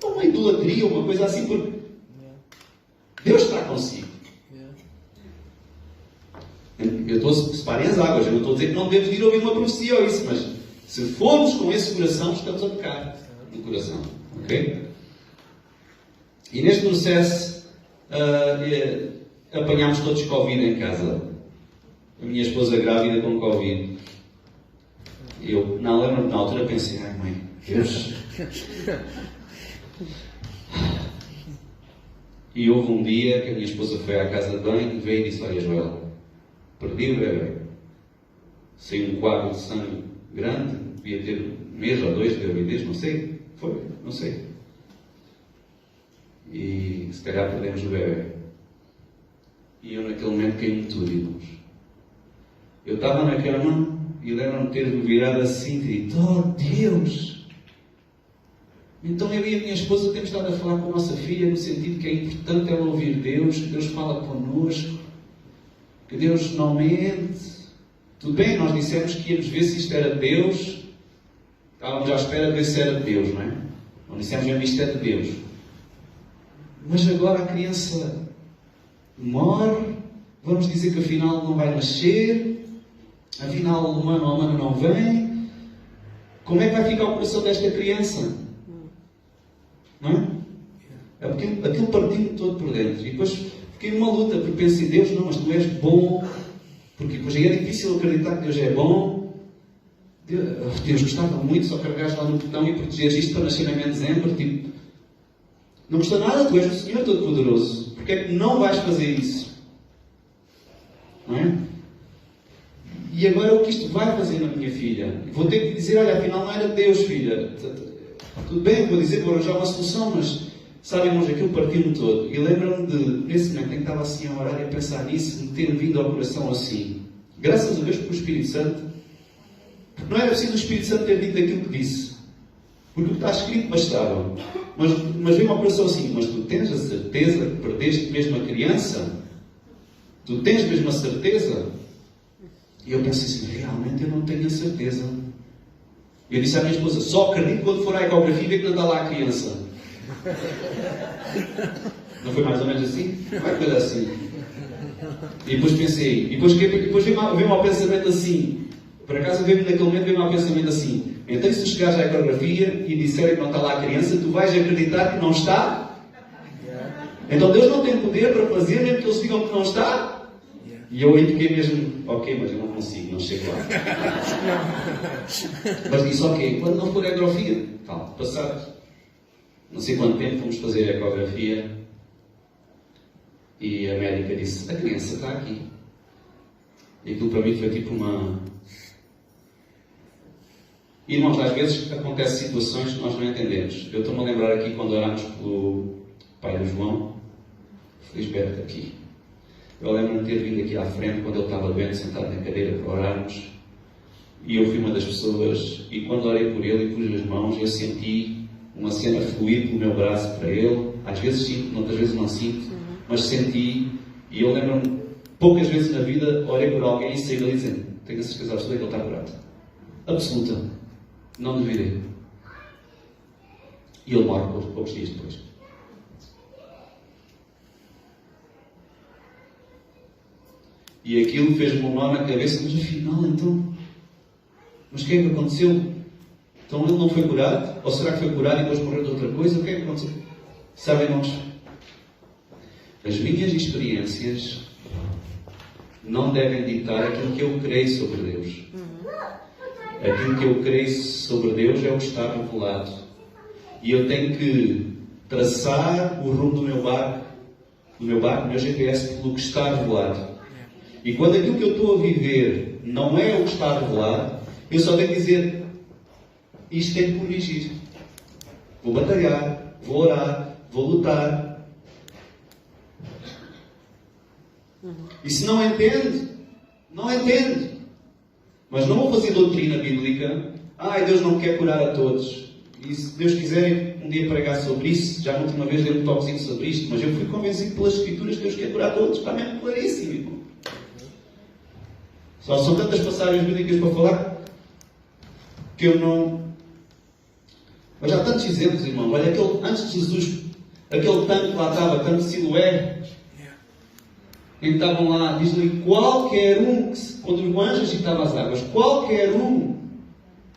É uma idolatria, uma coisa assim, porque Deus está consigo. Eu estou a separar as águas. Eu não estou a dizer que não devemos ir ouvir uma profecia ou isso, mas se formos com esse coração, estamos a pecar no coração. Ok? E neste processo, apanhámos todos Covid em casa. A minha esposa grávida com Covid. Eu, na altura, pensei, ai mãe, Deus. E houve um dia que a minha esposa foi à casa de banho e veio e disse, olha Joel, perdi o bebê. Saiu um coágulo de sangue grande, devia ter 1 mês ou 2 de gravidez, não sei. Foi, não sei. E se calhar perdemos o bebê. E eu naquele momento caí-me tudo, irmãos. Eu estava na cama e lembro-me de ter-me virado assim e dito, oh Deus! Então eu e a minha esposa temos estado a falar com a nossa filha no sentido que é importante ela ouvir Deus, que Deus fala connosco, que Deus não mente. Tudo bem, nós dissemos que íamos ver se isto era de Deus, estávamos à espera de ver se era de Deus, não é? Não dissemos mesmo isto é de Deus. Mas agora a criança morre, vamos dizer que afinal não vai nascer, afinal o humano ou a humana não vem. Como é que vai ficar o coração desta criança? Não é? Aquilo partiu-me todo por dentro. E depois fiquei numa luta, porque pensei, Deus, não, mas tu és bom. Porque depois aí é difícil acreditar que Deus é bom. Deus gostava muito só carregares lá no botão e protegeres isto para nascimento em dezembro. Tipo, não custa nada, tu és o Senhor Todo-Poderoso. Porque é que não vais fazer isso? Não é? E agora o que isto vai fazer na minha filha? Vou ter que dizer, olha, afinal não era Deus, filha. Tudo bem, vou dizer, vou arranjar uma solução, mas sabem, irmãos, aquilo partiu-me todo. E lembro-me de, nesse momento em que estava assim a orar e a pensar nisso, me ter vindo ao coração assim. Graças a Deus pelo Espírito Santo. Porque não era preciso o Espírito Santo ter dito aquilo que disse. Porque o que está escrito bastava. Mas veio ao coração assim, mas tu tens a certeza que perdeste mesmo a criança? Tu tens mesmo a certeza? E eu pensei assim, realmente eu não tenho a certeza. Eu disse à minha esposa, só acredito quando for à ecografia e ver que não está lá a criança. Não foi mais ou menos assim? Vai coisa assim. E depois pensei, e depois veio-me ao pensamento assim, por acaso veio-me naquele momento, veio-me ao pensamento assim, então se tu chegares à ecografia e disserem que não está lá a criança, tu vais acreditar que não está? Então Deus não tem poder para fazer, mesmo que eles digam que não está? E eu aí fiquei mesmo, ok, mas eu não consigo, não chego lá. Mas disse, ok, quando não for a ecografia, calma, passado não sei quanto tempo fomos fazer a ecografia e a médica disse, a criança está aqui. E aquilo para mim foi tipo uma... Irmãos, às vezes acontecem situações que nós não entendemos. Eu estou-me a lembrar aqui quando orámos pelo pai do João, Felisberto aqui. Eu lembro-me de ter vindo aqui à frente quando ele estava doente, sentado na cadeira para orarmos. E eu fui uma das pessoas, e quando orei por ele e pus as mãos, eu senti uma cena fluir pelo meu braço para ele. Às vezes sinto, outras vezes não sinto, mas senti. E eu lembro-me, poucas vezes na vida, orei por alguém e saí dali dizendo, tenho a certeza absoluta que ele está curado. Absoluta. Não duvidei. E ele morre poucos dias depois. E aquilo fez-me um nó na cabeça, mas afinal, então... Mas o que é que aconteceu? Então ele não foi curado? Ou será que foi curado e depois morreu de outra coisa? O que é que aconteceu? Sabem, irmãos? As minhas experiências não devem ditar aquilo que eu creio sobre Deus. Aquilo que eu creio sobre Deus é o que está revelado. E eu tenho que traçar o rumo do meu barco, do meu GPS, pelo que está revelado. E quando aquilo que eu estou a viver não é o que está revelado, eu só tenho que dizer, isto tem que corrigir. Vou batalhar, vou orar, vou lutar. E se não entende, não entende. Mas não vou fazer doutrina bíblica. Deus não quer curar a todos. E se Deus quiser um dia pregar sobre isso, já na última vez dei um toquezinho sobre isto, mas eu fui convencido pelas Escrituras que Deus quer curar a todos. Está mesmo claríssimo, irmão. Só são tantas passagens bíblicas para falar que eu não... Mas há tantos exemplos, irmão. Olha, antes de Jesus Aquele tanque lá estava, tanque de Siloé, em que estavam lá, diz-lhe, qualquer um, quando o anjo agitava as águas, qualquer um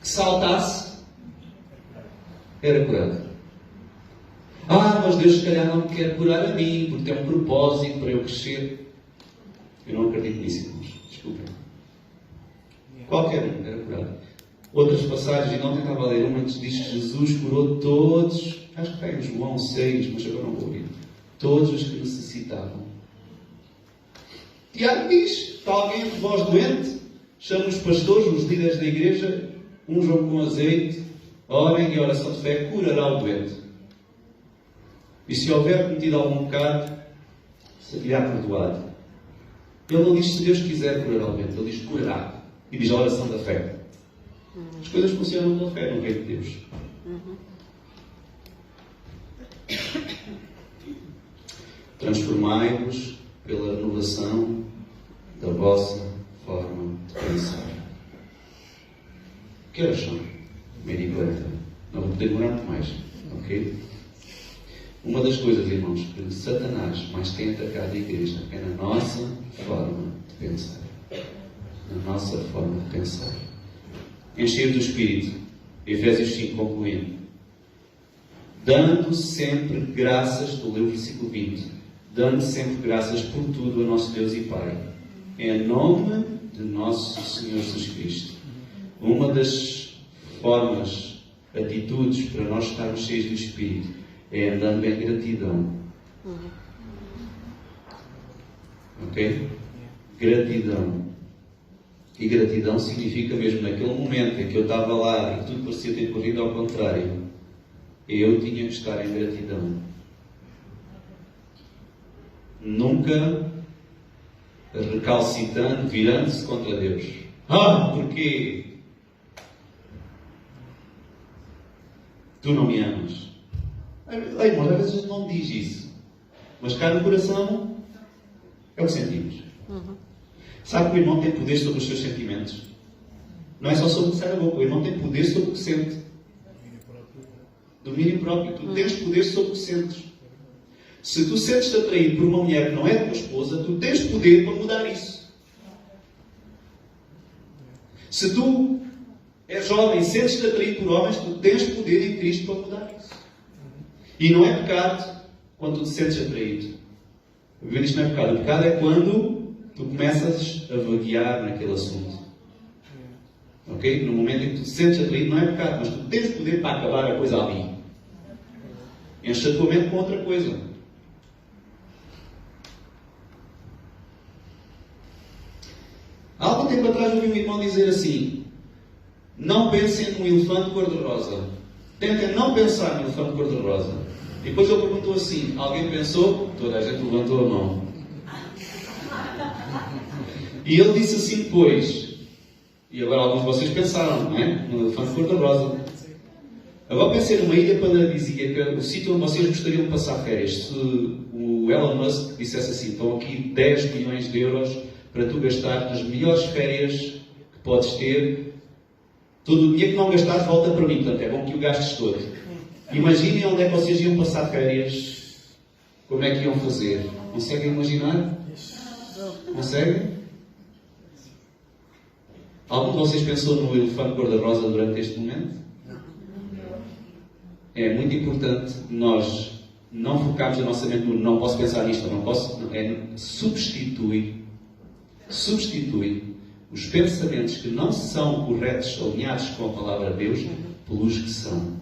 que saltasse, era curado. Mas Deus se calhar não me quer curar a mim, porque tem um propósito para eu crescer. Eu não acredito nisso, irmãos. Desculpem. Qualquer um era curado. Outras passagens, e não tentava ler uma que diz que Jesus curou todos, acho que está em João 6, mas agora não vou ouvir, todos os que necessitavam. Tiago diz, está alguém de vós doente? Chame os pastores, os líderes da igreja, unjam com azeite, orem e a oração de fé curará o doente. E se houver cometido algum pecado, será perdoado. Ele não diz se Deus quiser curar o doente, ele diz curará. E diz a oração da fé. As coisas funcionam pela fé no reino de Deus. Transformai-vos pela renovação da vossa forma de pensar. Que horas são? 1h40. Não vou poder demorar muito mais. Ok? Uma das coisas, irmãos, que Satanás mais tem atacado a igreja é na nossa forma de pensar. Na nossa forma de pensar. Encher do Espírito. Efésios 5, concluindo. Dando sempre graças, estou a ler o versículo 20. Dando sempre graças por tudo a nosso Deus e Pai. Em nome de nosso Senhor Jesus Cristo. Uma das formas, atitudes para nós estarmos cheios do Espírito é andando em gratidão. Ok? Gratidão. E gratidão significa mesmo naquele momento em que eu estava lá e tudo parecia ter corrido ao contrário, eu tinha que estar em gratidão. Nunca recalcitrando, virando-se contra Deus. Porquê? Tu não me amas. Irmãos, às vezes a gente não diz isso. Mas cá no coração é o que sentimos. Sabe que o irmão tem poder sobre os seus sentimentos? Não é só sobre o que sai da boca. O irmão tem poder sobre o que sente. Domínio próprio. Tu tens poder sobre o que sentes. Se tu sentes-te atraído por uma mulher que não é tua esposa, tu tens poder para mudar isso. Se tu és jovem e sentes-te atraído por homens, tu tens poder em Cristo para mudar isso. E não é pecado quando tu te sentes atraído. Ver isto não é pecado. O pecado é quando tu começas a vaguear naquele assunto. Ok? No momento em que tu te sentes atraído, não é pecado, mas tu tens poder para acabar a coisa ali. Enche a tua mente com outra coisa. Há algum tempo atrás ouvi um irmão dizer assim: não pensem num elefante cor-de-rosa. Tentem não pensar no elefante cor-de-rosa. E depois ele perguntou assim: alguém pensou? Toda a gente levantou a mão. E ele disse assim depois, e agora alguns de vocês pensaram, não é? No elefante cor-de-rosa. Agora pensei numa ilha paradisíaca, o sítio onde vocês gostariam de passar férias. Se o Elon Musk dissesse assim: estão aqui 10 milhões de euros para tu gastar nas melhores férias que podes ter, todo o dinheiro que não gastares volta para mim, portanto é bom que o gastes todo. Imaginem onde é que vocês iam passar férias, como é que iam fazer. Conseguem imaginar? Conseguem? Algum de vocês pensou no elefante cor-de-rosa durante este momento? É muito importante nós não focarmos a nossa mente no não posso pensar nisto, não posso. Substitui os pensamentos que não são corretos, alinhados com a palavra de Deus, pelos que são.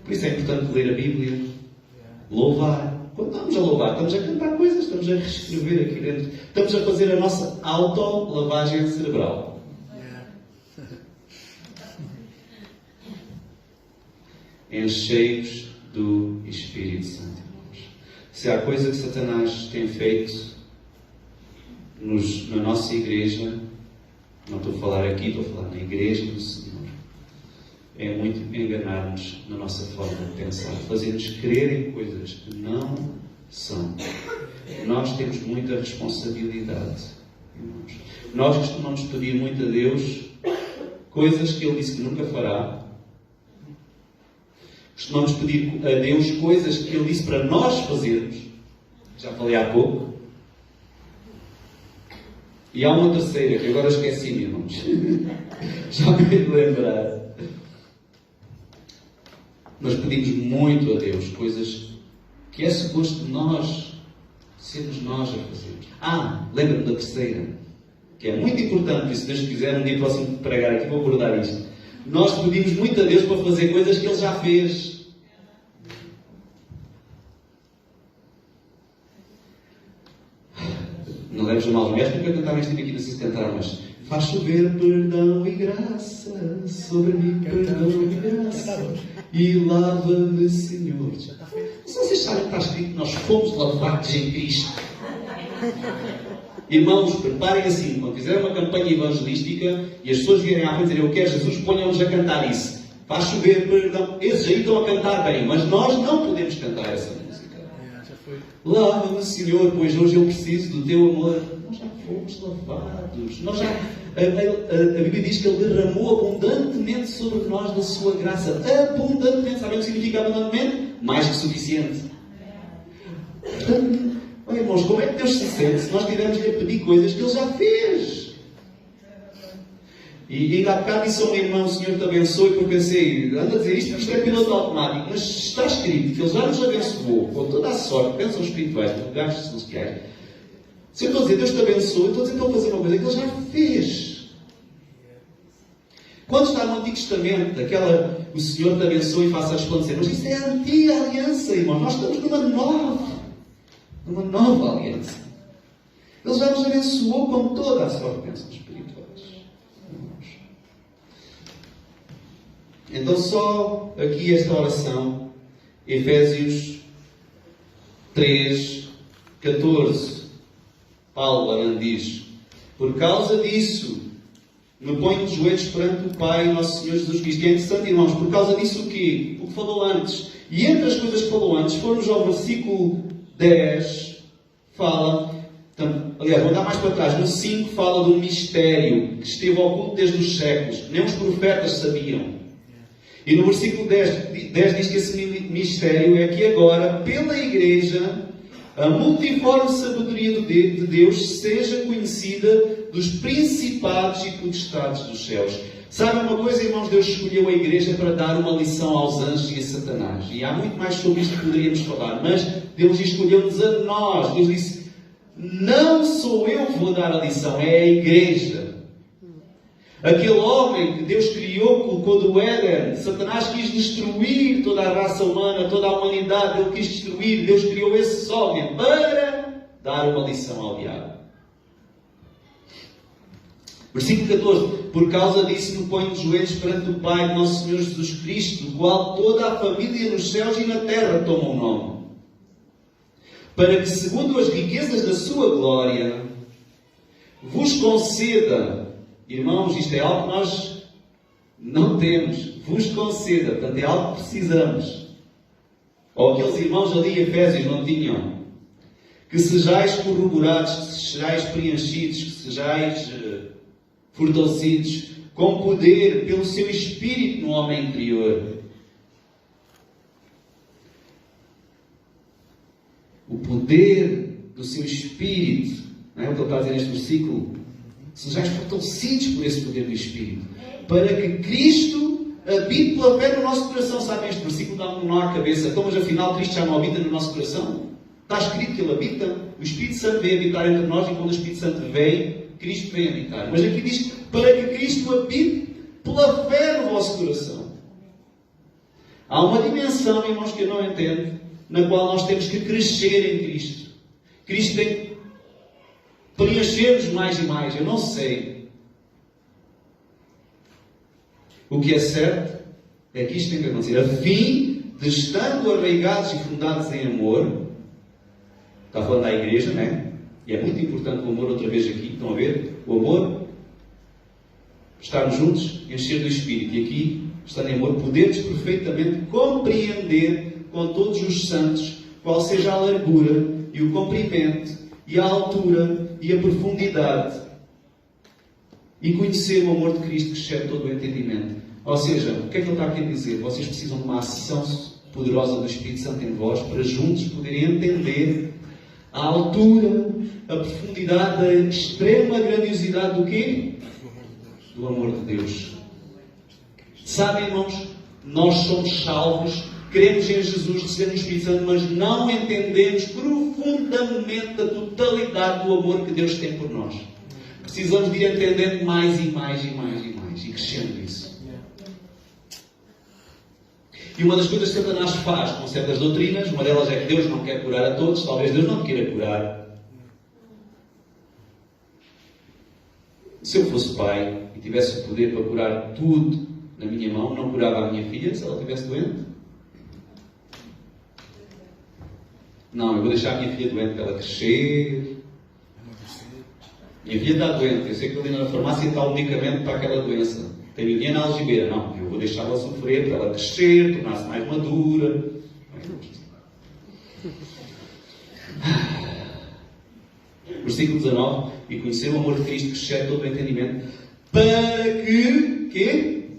Por isso é importante ler a Bíblia, louvar. Quando estamos a louvar, estamos a cantar coisas, estamos a reescrever aqui dentro, estamos a fazer a nossa auto-lavagem cerebral. Encheios do Espírito Santo, irmãos. Se há coisa que Satanás tem feito na nossa igreja, não estou a falar aqui, estou a falar na igreja do Senhor, é muito enganar-nos na nossa forma de pensar, fazer-nos crer em coisas que não são. Nós temos muita responsabilidade, irmãos. Nós costumamos pedir muito a Deus coisas que Ele disse que nunca fará. Costumamos pedir a Deus coisas que Ele disse para nós fazermos. Já falei há pouco. E há uma terceira, que agora esqueci-me, irmãos. Já me de lembrar. Nós pedimos muito a Deus coisas que é suposto nós sermos nós a fazer. Lembra-me da terceira, que é muito importante, e se Deus quiser, um dia próximo de pregar aqui, vou abordar isto. Nós pedimos muito a Deus para fazer coisas que Ele já fez. Não leves a mal as mulheres, porque eu cantava este tipo aqui, não sei se cantar, mas faz chover perdão e graça sobre mim, perdão e graça, e lava-me, Senhor. Não sei se vocês sabem que está escrito que nós fomos lavados em Cristo. Irmãos, preparem assim, quando fizerem uma campanha evangelística e as pessoas vierem à frente e dizerem eu quero Jesus, ponham-nos a cantar isso. Faz chover perdão. Esses aí estão a cantar bem, mas nós não podemos cantar essa música. Lava-me, Senhor, pois hoje eu preciso do Teu amor. Nós já fomos lavados. A Bíblia diz que Ele derramou abundantemente sobre nós da Sua graça. Abundantemente. Sabem o que significa abundantemente? Mais que suficiente. Portanto, irmãos, como é que Deus se sente se nós tivermos-lhe a pedir coisas que Ele já fez? E ainda há bocado disse a um irmão, o Senhor te abençoe, porque eu pensei, anda a dizer isto, porque isto é piloto automático, mas está escrito que Ele já nos abençoou, com toda a sorte, bênçãos espirituais, lugares celestiais. Se eu estou a dizer Deus te abençoe, eu estou a dizer que Ele fazer uma coisa que Ele já fez. Quando está no Antigo Testamento, o Senhor te abençoe e faça resplandecer, mas isso é a antiga aliança, irmão. Nós estamos numa nova aliança. Ele já nos abençoou com toda a sorte de bênçãos espirituais. Então, só aqui esta oração, Efésios 3, 14. Paulo diz: por causa disso, me ponho de joelhos perante o Pai, nosso Senhor Jesus Cristo. E é interessante, irmãos, por causa disso o quê? O que falou antes. E entre as coisas que falou antes, formos ao versículo 10, fala, aliás, vou dar mais para trás, no 5 fala de um mistério que esteve oculto desde os séculos, que nem os profetas sabiam. E no versículo 10 diz que esse mistério é que agora, pela Igreja, a multiforme sabedoria de Deus seja conhecida dos principados e potestades dos céus. Sabem uma coisa, irmãos? Deus escolheu a Igreja para dar uma lição aos anjos e a Satanás. E há muito mais sobre isto que poderíamos falar. Mas Deus escolheu-nos a nós. Deus disse, não sou eu que vou dar a lição, é a Igreja. Aquele homem que Deus criou, colocou do Éden, Satanás quis destruir toda a raça humana, toda a humanidade, ele quis destruir. Deus criou esse homem para dar uma lição ao diabo. Versículo 14. Por causa disso me ponho de joelhos perante o Pai de nosso Senhor Jesus Cristo, do qual toda a família nos céus e na terra toma o nome, para que, segundo as riquezas da sua glória, vos conceda. Irmãos, isto é algo que nós não temos. Vos conceda. Portanto, é algo que precisamos. Ou aqueles irmãos ali em Efésios não tinham. Que sejais corroborados, que sejais preenchidos, que sejais fortalecidos com poder pelo seu Espírito no homem interior. O poder do seu Espírito. Não é o que ele está a dizer neste versículo? Sejais fortalecidos por esse poder do Espírito, para que Cristo habite pela fé no nosso coração. Sabem, este versículo dá-me um nó à cabeça. Então, mas afinal Cristo já não habita no nosso coração? Está escrito que Ele habita. O Espírito Santo vem habitar entre nós, e quando o Espírito Santo vem, Cristo vem habitar. Mas aqui diz, para que Cristo habite pela fé no vosso coração. Há uma dimensão, irmãos, que eu não entendo, na qual nós temos que crescer em Cristo. Cristo tem que preencher-nos mais e mais. Eu não sei. O que é certo é que isto tem que acontecer. A fim de, estando arraigados e fundados em amor, está falando da Igreja, não é? E é muito importante o amor, outra vez aqui, estão a ver? O amor, estarmos juntos, encher do Espírito. E aqui, estando em amor, podemos perfeitamente compreender com todos os santos qual seja a largura e o comprimento e a altura e a profundidade, e conhecer o amor de Cristo que excede todo o entendimento. Ou seja, o que é que ele está aqui a dizer? Vocês precisam de uma ação poderosa do Espírito Santo em vós, para juntos poderem entender a altura, a profundidade, a extrema grandiosidade do quê? Do amor de Deus. Sabem, irmãos, nós somos salvos, cremos em Jesus, recebemos o Espírito Santo, mas não entendemos profundamente a totalidade do amor que Deus tem por nós. Precisamos de ir entendendo mais e mais e mais e mais, e crescendo isso. E uma das coisas que Satanás faz com certas doutrinas, uma delas é que Deus não quer curar a todos, talvez Deus não queira curar. Se eu fosse pai e tivesse o poder para curar tudo na minha mão, não curava a minha filha se ela estivesse doente? Não, eu vou deixar a minha filha doente para ela crescer. Minha filha está doente, eu sei que ali na farmácia está um medicamento para aquela doença. Tenho dinheiro na algibeira. Não, eu vou deixá-la sofrer para ela crescer, tornar-se mais madura. Versículo 19. E conhecer o amor de Cristo que excede todo o entendimento, para que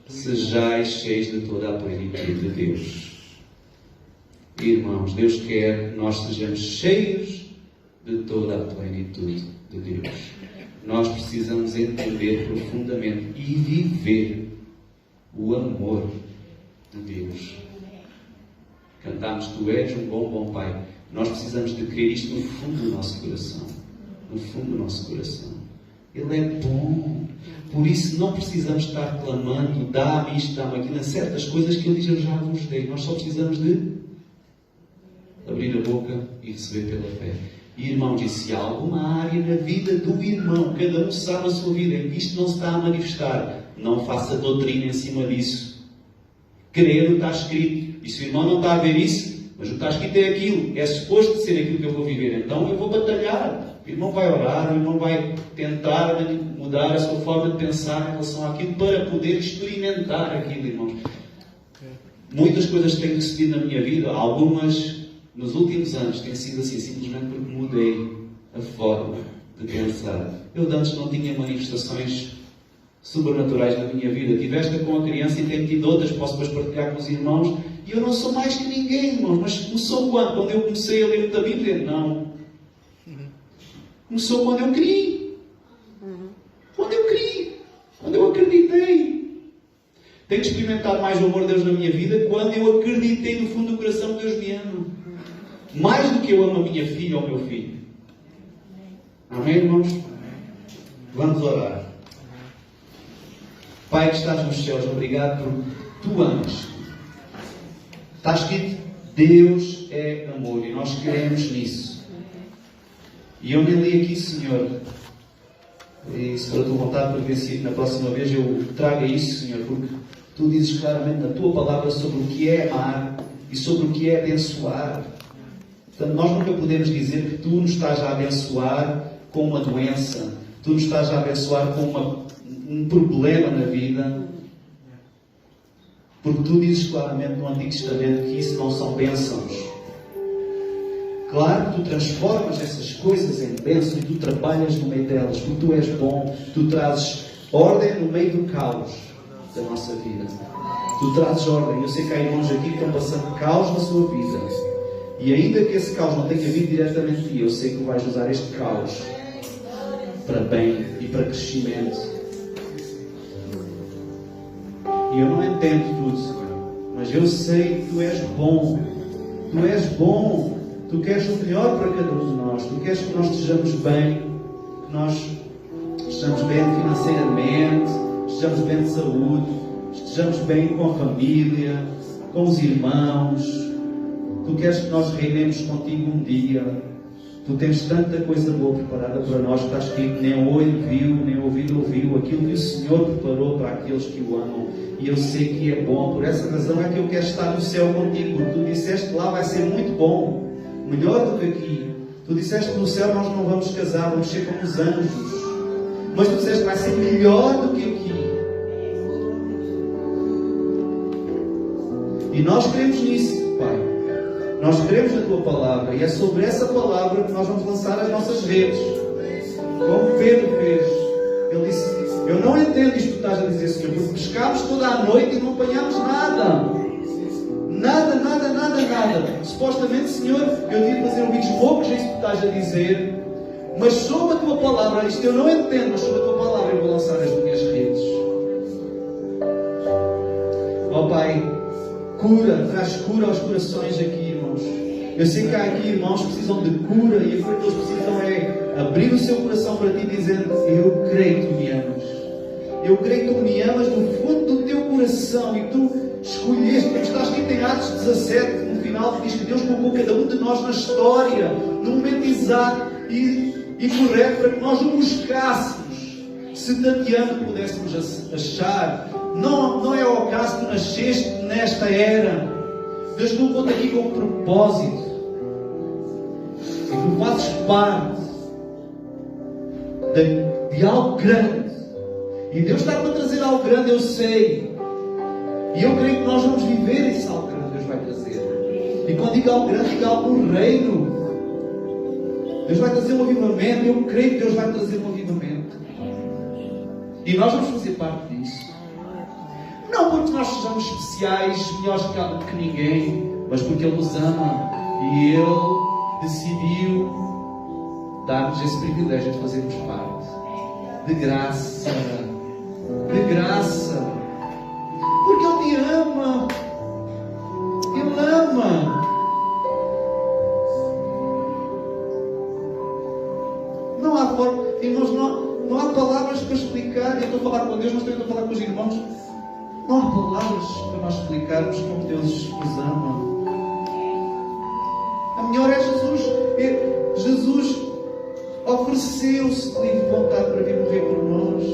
sejais cheios de toda a plenitude de Deus. Irmãos, Deus quer que nós sejamos cheios de toda a plenitude de Deus. Nós precisamos entender profundamente e viver o amor de Deus. Cantámos, Tu és um bom Pai. Nós precisamos de crer isto no fundo do nosso coração. No fundo do nosso coração. Ele é bom. Por isso não precisamos estar clamando, dá-me isto, dá-me aquilo, certas coisas que Ele diz, eu já vos dei. Nós só precisamos de abrir a boca e receber pela fé. E irmãos, e se há alguma área na vida do irmão, cada um sabe a sua vida, em que isto não se está a manifestar, não faça doutrina em cima disso. Crer o que está escrito. E se o irmão não está a ver isso, mas o que está escrito é aquilo, é suposto ser aquilo que eu vou viver, então eu vou batalhar. O irmão vai orar, o irmão vai tentar mudar a sua forma de pensar em relação àquilo para poder experimentar aquilo, irmãos. Muitas coisas têm sucedido na minha vida, algumas nos últimos anos têm sido assim, simplesmente porque mudei a forma de pensar. Eu antes não tinha manifestações sobrenaturais na minha vida. Tive esta com a criança e tenho tido outras, posso depois partilhar com os irmãos. E eu não sou mais que ninguém, irmãos. Mas começou quando? Quando eu comecei a ler a Bíblia? Não. Começou quando eu criei. Quando eu criei. Quando eu acreditei. Tenho experimentado mais o amor de Deus na minha vida quando eu acreditei no fundo do coração que Deus me ama. Mais do que eu amo a minha filha ou o meu filho. Amém, irmãos? Vamos orar. Pai que estás nos céus, obrigado por Tu amas. Está escrito, Deus é amor e nós queremos nisso. E eu nem li aqui, Senhor, e se for a Tua vontade, para ver se na próxima vez eu traga isso, Senhor, porque Tu dizes claramente na Tua palavra sobre o que é amar e sobre o que é abençoar. Portanto, nós nunca podemos dizer que Tu nos estás a abençoar com uma doença, Tu nos estás a abençoar com um problema na vida, porque Tu dizes claramente no Antigo Testamento que isso não são bênçãos. Claro que Tu transformas essas coisas em bênçãos e Tu trabalhas no meio delas, porque Tu és bom, Tu trazes ordem no meio do caos da nossa vida. Tu trazes ordem. Eu sei que há irmãos aqui que estão passando caos na sua vida, e ainda que esse caos não tenha vindo diretamente de Ti, eu sei que Tu vais usar este caos para bem e para crescimento. E eu não entendo tudo, Senhor, mas eu sei que Tu és bom. Tu és bom. Tu queres o melhor para cada um de nós. Tu queres que nós estejamos bem, que nós estejamos bem financeiramente, estejamos bem de saúde, estejamos bem com a família, com os irmãos. Tu queres que nós reinemos contigo um dia. Tu tens tanta coisa boa preparada para nós, que está escrito, nem olho viu, nem ouvido ouviu, aquilo que o Senhor preparou para aqueles que o amam. E eu sei que é bom. Por essa razão é que eu quero estar no céu contigo. Porque Tu disseste que lá vai ser muito bom, melhor do que aqui. Tu disseste que no céu nós não vamos casar, vamos ser como os anjos. Mas Tu disseste que vai ser melhor do que aqui. E nós cremos nisso, Pai. Nós cremos na Tua palavra. E é sobre essa palavra que nós vamos lançar as nossas redes. Como Pedro fez. Ele disse, Eu não entendo isto que tu estás a dizer, Senhor, porque pescámos toda a noite e não apanhámos nada. Nada. Supostamente, Senhor, eu devia fazer ouvidos poucos a isso que tu estás a dizer, mas sob a tua palavra, isto eu não entendo, mas sob a tua palavra eu vou lançar as minhas redes. Ó Pai, traz cura aos corações aqui, irmãos. Eu sei que há aqui irmãos que precisam de cura, e a cura que eles precisam é abrir o seu coração para ti, dizendo: eu creio que tu me amas. Eu creio que tu me amas no fundo do teu coração, e tu escolheste, como está escrito em Atos 17, no final, que diz que Deus colocou cada um de nós na história, no momento exato e correto, para que nós o buscássemos, se tateando pudéssemos achar. Não é ao acaso que tu nasceste nesta era. Deus colocou-te aqui com um propósito, e tu fazes parte de algo grande, e Deus está-te a trazer algo grande, eu sei. E eu creio que nós vamos viver esse algo grande que Deus vai trazer. E quando digo algo grande, digo algo no reino. Deus vai trazer um avivamento. Eu creio que Deus vai trazer um avivamento. E nós vamos fazer parte disso. Não porque nós sejamos especiais, melhores que ninguém, mas porque Ele nos ama. E Ele decidiu dar-nos esse privilégio de fazermos parte. De graça. De graça. Porque Ele te ama. Ele ama. Não há forma, irmãos, não há palavras para explicar. Eu estou a falar com Deus, mas também estou a falar com os irmãos. Não há palavras para nós explicarmos como Deus nos ama. A melhor é Jesus. Jesus ofereceu-se de livre vontade para vir morrer por nós.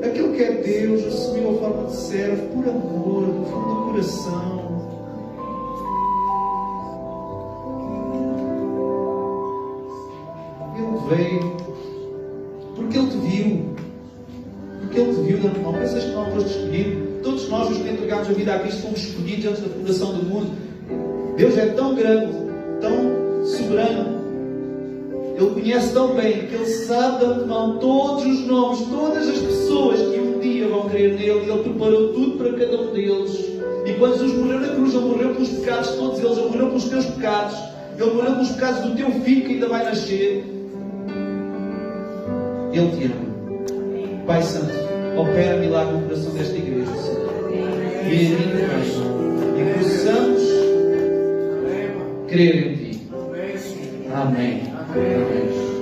Aquele que é Deus assumiu a forma de servo por amor, do fundo do coração. Ele veio porque Ele te viu. Porque Ele te viu. Não pensas que não foste escolhido? Todos nós, os que entregámos a vida a Cristo, fomos escolhidos antes da fundação do mundo. Deus é tão grande, tão soberano. Ele conhece tão bem que Ele sabe de antemão todos os nomes, todas as pessoas que um dia vão crer nele, e Ele preparou tudo para cada um deles. E quando Jesus morreu na cruz, Ele morreu pelos pecados de todos eles, Ele morreu pelos teus pecados, Ele morreu pelos pecados do teu filho que ainda vai nascer. Ele te ama. Pai Santo, opera milagre no coração desta igreja, Senhor. E em mim também. E possamos crer em Ti. Amém. Amém.